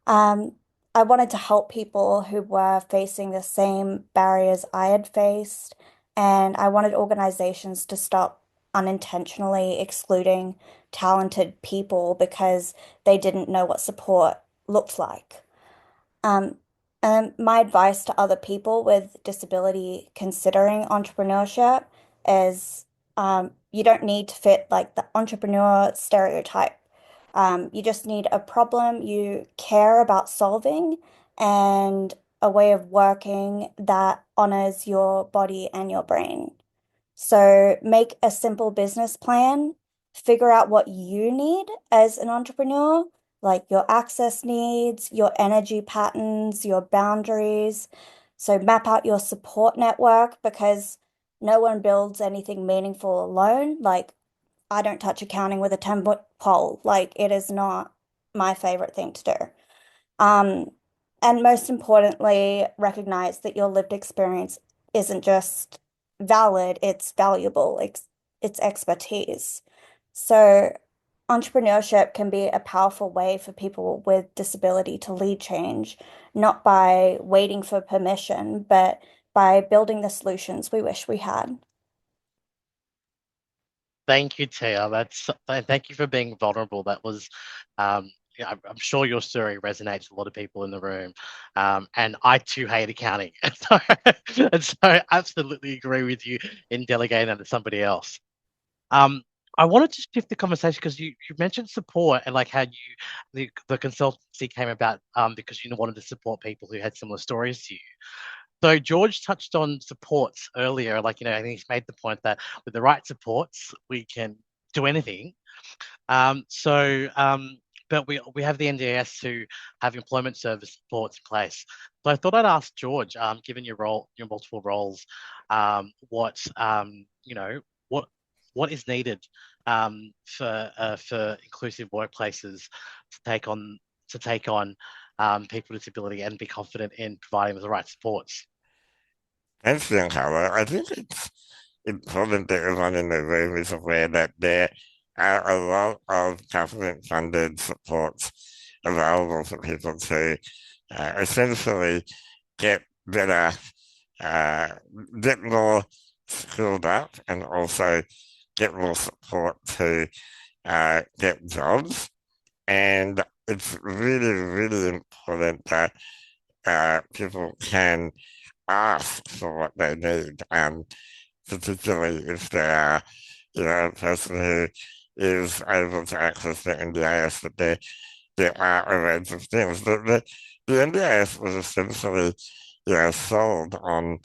I wanted to help people who were facing the same barriers I had faced, and I wanted organizations to stop unintentionally excluding talented people because they didn't know what support looked like. Um, and my advice to other people with disability considering entrepreneurship is you don't need to fit like the entrepreneur stereotype. You just need a problem you care about solving and a way of working that honors your body and your brain. So make a simple business plan, figure out what you need as an entrepreneur, like your access needs, your energy patterns, your boundaries. So map out your support network because no one builds anything meaningful alone. Like I don't touch accounting with a 10-foot pole. Like it is not my favorite thing to do. Um, and most importantly, recognize that your lived experience isn't just valid, it's valuable, it's expertise. So, entrepreneurship can be a powerful way for people with disability to lead change, not by waiting for permission, but by building the solutions we wish we had. Thank you, Tia. Thank you for being vulnerable. That was, yeah, I'm sure your story resonates with a lot of people in the room. And I too hate accounting. And so I absolutely agree with you in delegating that to somebody else. I wanted to shift the conversation because you mentioned support and like how the consultancy came about because you wanted to support people who had similar stories to you. So George touched on supports earlier, like, I think he's made the point that with the right supports, we can do anything. But we have the NDIS to have employment service supports in place. So I thought I'd ask George, given your multiple roles, what is needed for inclusive workplaces to take on people with disability and be confident in providing the right supports. Thanks, Giancarlo. I think it's important that everyone in the room is aware that there are a lot of government-funded supports available for people to essentially get better, get more skilled up, and also get more support to get jobs. And it's really, really important that people can ask for what they need, particularly if they are, a person who is able to access the NDIS, that there are a range of things. The NDIS was essentially, sold on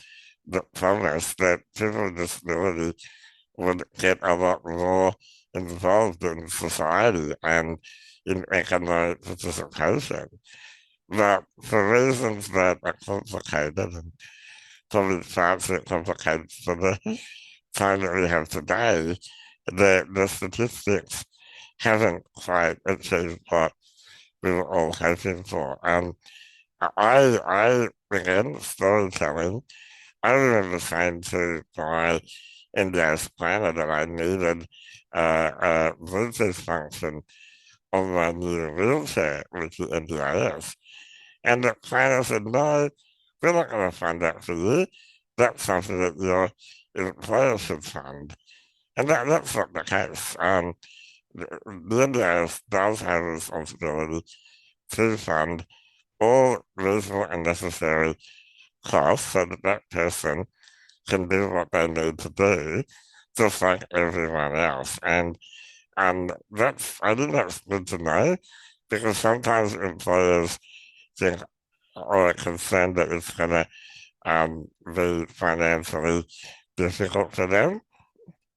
the promise that people with disability would get a lot more involved in society and in economic participation. But for reasons that are complicated and probably far too complicated for the time that we have today, the statistics haven't quite achieved what we were all hoping for. And I began storytelling. I remember saying to my NDIS planner that I needed a Bluetooth function on my new wheelchair with the NDIS. And the planner said, no, we're not going to fund that for you. That's something that your employer should fund. And that's not the case. The NDIS does have a responsibility to fund all reasonable and necessary costs so that that person can do what they need to do, just like everyone else. And I think that's good to know, because sometimes employers think or are concerned that it's going to be financially difficult for them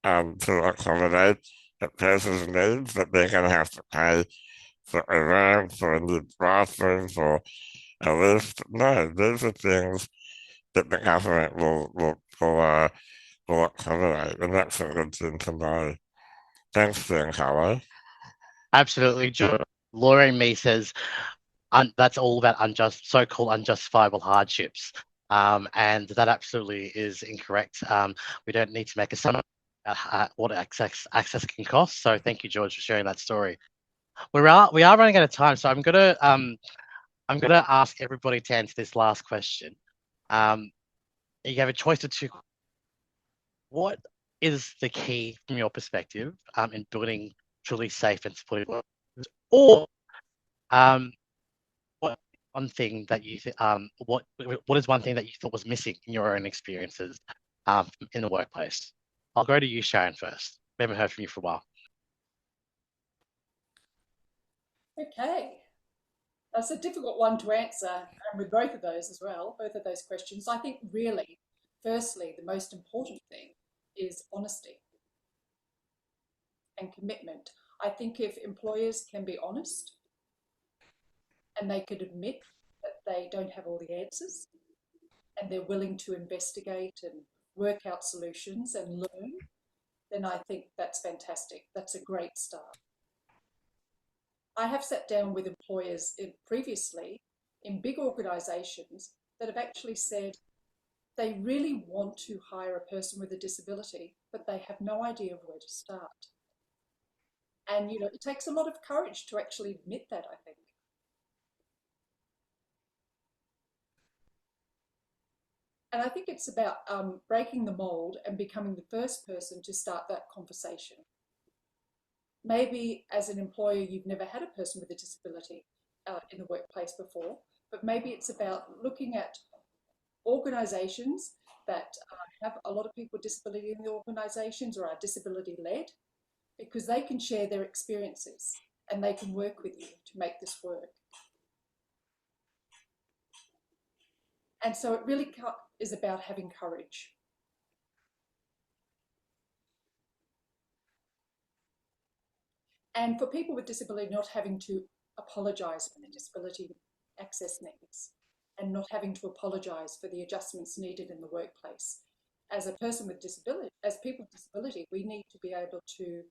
to accommodate a person's needs, that they're going to have to pay for a ramp, for a new bathroom, for a lift. No, these are things that the government will accommodate, and that's a good thing to know. Thanks, Giancarlo. Absolutely, George. Laura and me says that's all about so-called unjustifiable hardships. And that absolutely is incorrect. We don't need to make assumptions what access can cost. So thank you, George, for sharing that story. We are running out of time, so I'm gonna ask everybody to answer this last question. You have a choice of two. What is the key from your perspective in building truly safe and supportive workplaces? Or what one thing that you what is one thing that you thought was missing in your own experiences in the workplace? I'll go to you, Sharon, first. We haven't heard from you for a while. Okay. That's a difficult one to answer, and with both of those as well, both of those questions. I think really, firstly, the most important thing is honesty and commitment. I think if employers can be honest and they could admit that they don't have all the answers and they're willing to investigate and work out solutions and learn, then I think that's fantastic. That's a great start. I have sat down with employers previously in big organisations that have actually said they really want to hire a person with a disability, but they have no idea of where to start. And, you know, it takes a lot of courage to actually admit that, I think. And I think it's about breaking the mold and becoming the first person to start that conversation. Maybe as an employer, you've never had a person with a disability in the workplace before, but maybe it's about looking at organisations that have a lot of people with disability in the organisations or are disability-led, because they can share their experiences and they can work with you to make this work. And so it really is about having courage. And for people with disability, not having to apologise for their disability access needs and not having to apologise for the adjustments needed in the workplace. As a person with disability, as people with disability, we need to be able to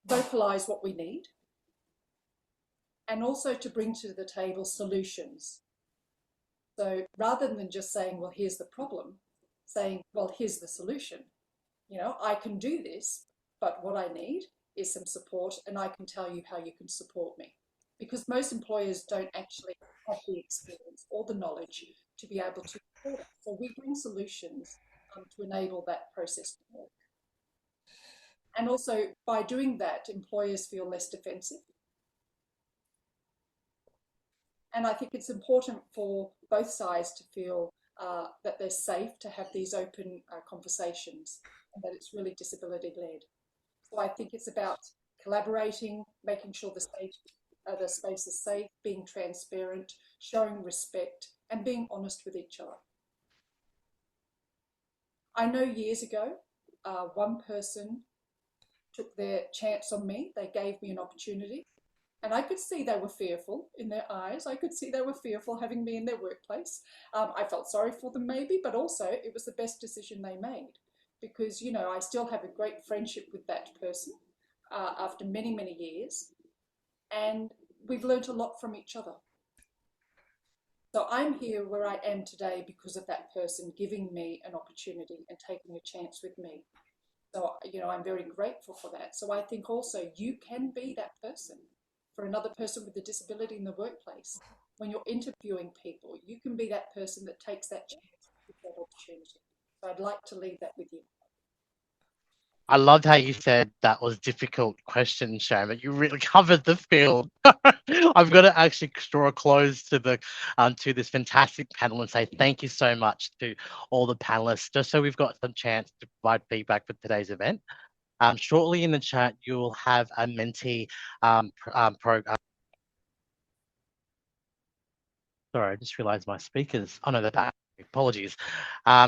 vocalise what we need and also to bring to the table solutions. So rather than just saying, well, here's the problem, saying, well, here's the solution. You know, I can do this, but what I need is some support, and I can tell you how you can support me. Because most employers don't actually have the experience or the knowledge to be able to support it. So we bring solutions to enable that process to work. And also by doing that, employers feel less defensive. And I think it's important for both sides to feel that they're safe to have these open conversations and that it's really disability-led. So I think it's about collaborating, making sure the space is safe, being transparent, showing respect, and being honest with each other. I know years ago, one person took their chance on me. They gave me an opportunity. And I could see they were fearful in their eyes. I could see they were fearful having me in their workplace. I felt sorry for them maybe, but also it was the best decision they made because, you know, I still have a great friendship with that person after many, many years. And we've learned a lot from each other. So I'm here where I am today because of that person giving me an opportunity and taking a chance with me. So, you know, I'm very grateful for that. So I think also you can be that person for another person with a disability in the workplace. When you're interviewing people, you can be that person that takes that chance with that opportunity. So I'd like to leave that with you. I loved how you said that was a difficult question, Sharon, but you really covered the field. I've got to actually draw a close to this fantastic panel and say thank you so much to all the panelists, just so we've got some chance to provide feedback for today's event. Shortly in the chat, you will have a Menti program. Sorry, I just realized my speakers. Oh no, they're back. Apologies.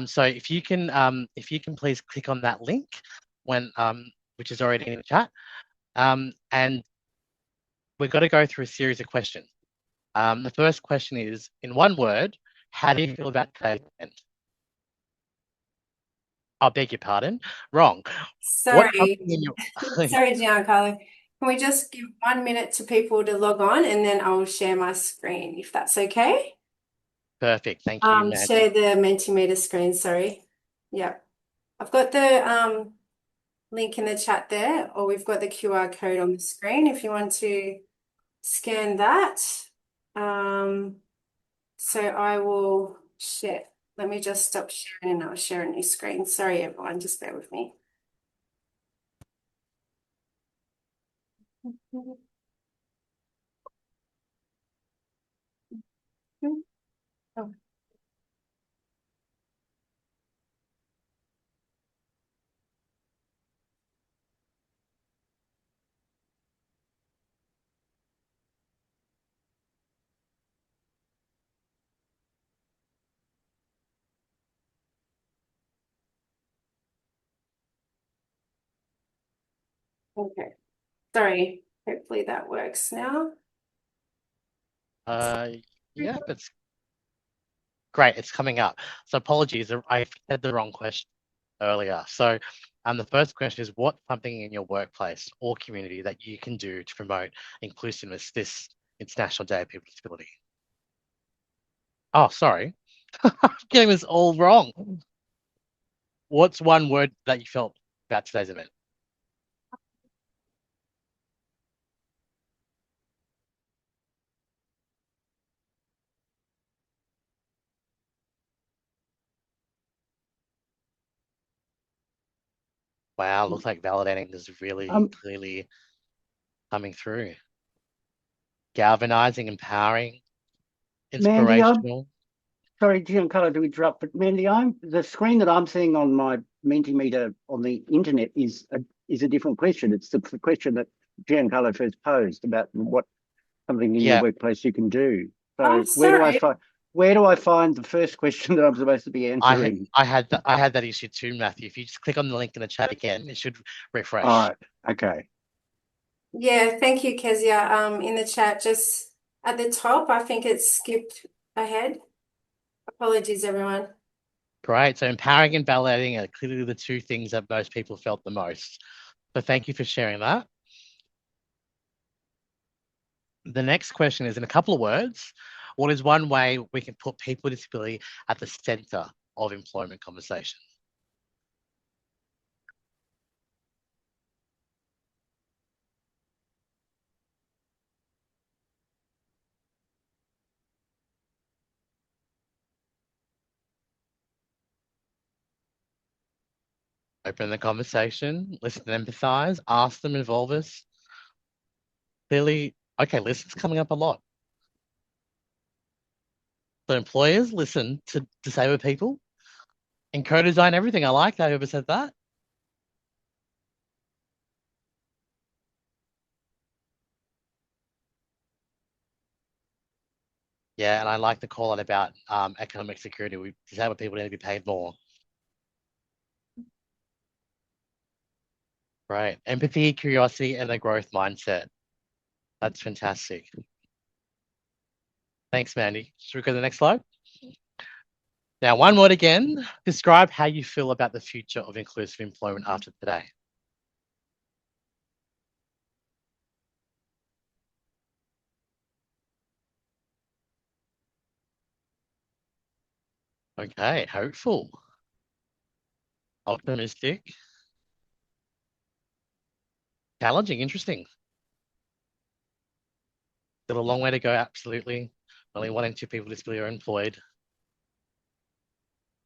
So if you can please click on that link when which is already in the chat, and we've got to go through a series of questions. The first question is, in one word, how do you feel about today's event? I beg your pardon. Wrong. Sorry. Sorry, Giancarlo. Can we just give 1 minute to people to log on and then I'll share my screen, if that's okay? Perfect. Thank you, Mandy. Share the Mentimeter screen, sorry. Yep. I've got the link in the chat there, or we've got the QR code on the screen if you want to scan that. So I will share. Let me just stop sharing and I'll share a new screen. Sorry, everyone, just bear with me. Oh. Okay, sorry. Hopefully that works now. Yeah, it's great. It's coming up. So apologies, I had the wrong question earlier. So the first question is, what's something in your workplace or community that you can do to promote inclusiveness this International Day of People with Disability? Oh, sorry. I'm getting this all wrong. What's one word that you felt about today's event? Wow, looks like validating is really clearly coming through. Galvanizing, empowering, Mandy, inspirational. sorry, Giancarlo, to interrupt, but Mandy, the screen that I'm seeing on my Mentimeter on the internet is a different question. It's the question that Giancarlo first posed about what something in your workplace you can do. So where do I find the first question that I'm supposed to be answering? I had that issue too, Matthew. If you just click on the link in the chat again, it should refresh. All right. Okay. Yeah, thank you, Kezia. In the chat, just at the top, I think it's skipped ahead. Apologies, everyone. Great. So empowering and validating are clearly the two things that most people felt the most. So thank you for sharing that. The next question is, in a couple of words, what is one way we can put people with disability at the centre of employment conversation? Open the conversation, listen and empathise, ask them, involve us. Clearly, okay, listen's coming up a lot. So employers, listen to disabled people and co-design everything. I like that. Whoever said that. Yeah, and I like the call out about economic security. Disabled people need to be paid more. Right. Empathy, curiosity, and a growth mindset. That's fantastic. Thanks, Mandy. Should we go to the next slide? Now, one word again. Describe how you feel about the future of inclusive employment after today. Okay, hopeful. Optimistic. Challenging, interesting. Still a long way to go, absolutely. Only 1 in 2 people with disability are employed.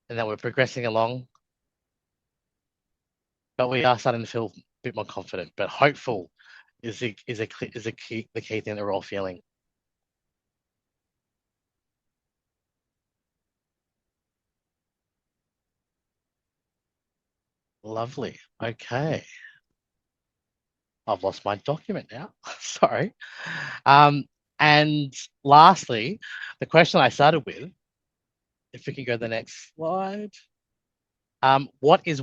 And that we're progressing along. But we are starting to feel a bit more confident. But hopeful is the key thing that we're all feeling. Lovely. Okay. I've lost my document now. Sorry. And lastly, the question I started with, if we can go to the next slide. What is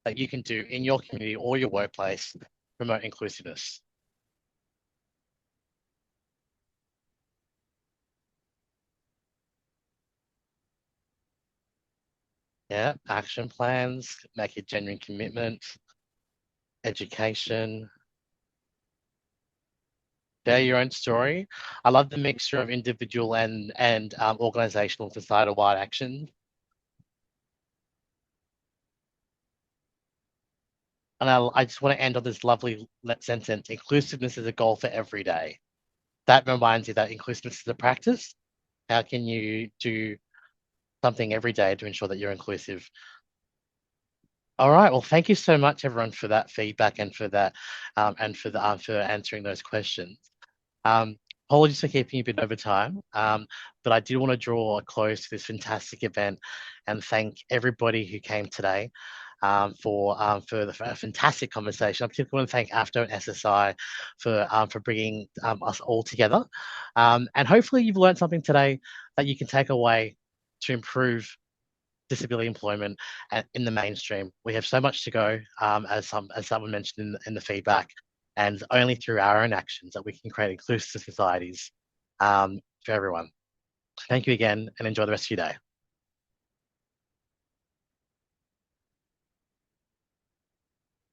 that you can do in your community or your workplace to promote inclusiveness? Yeah, action plans, make a genuine commitment, education, share your own story. I love the mixture of individual and organizational societal-wide action. I just want to end on this lovely sentence: inclusiveness is a goal for every day. That reminds you that inclusiveness is a practice. How can you do something every day to ensure that you're inclusive? All right. Well, thank you so much, everyone, for that feedback and for that, for answering those questions. Apologies for keeping you a bit over time, but I did want to draw a close to this fantastic event and thank everybody who came today for the fantastic conversation. I particularly want to thank AFDO and SSI for bringing us all together. And hopefully you've learned something today that you can take away to improve disability employment in the mainstream. We have so much to go, as someone mentioned in the feedback, and only through our own actions that we can create inclusive societies for everyone. Thank you again, and enjoy the rest of your day.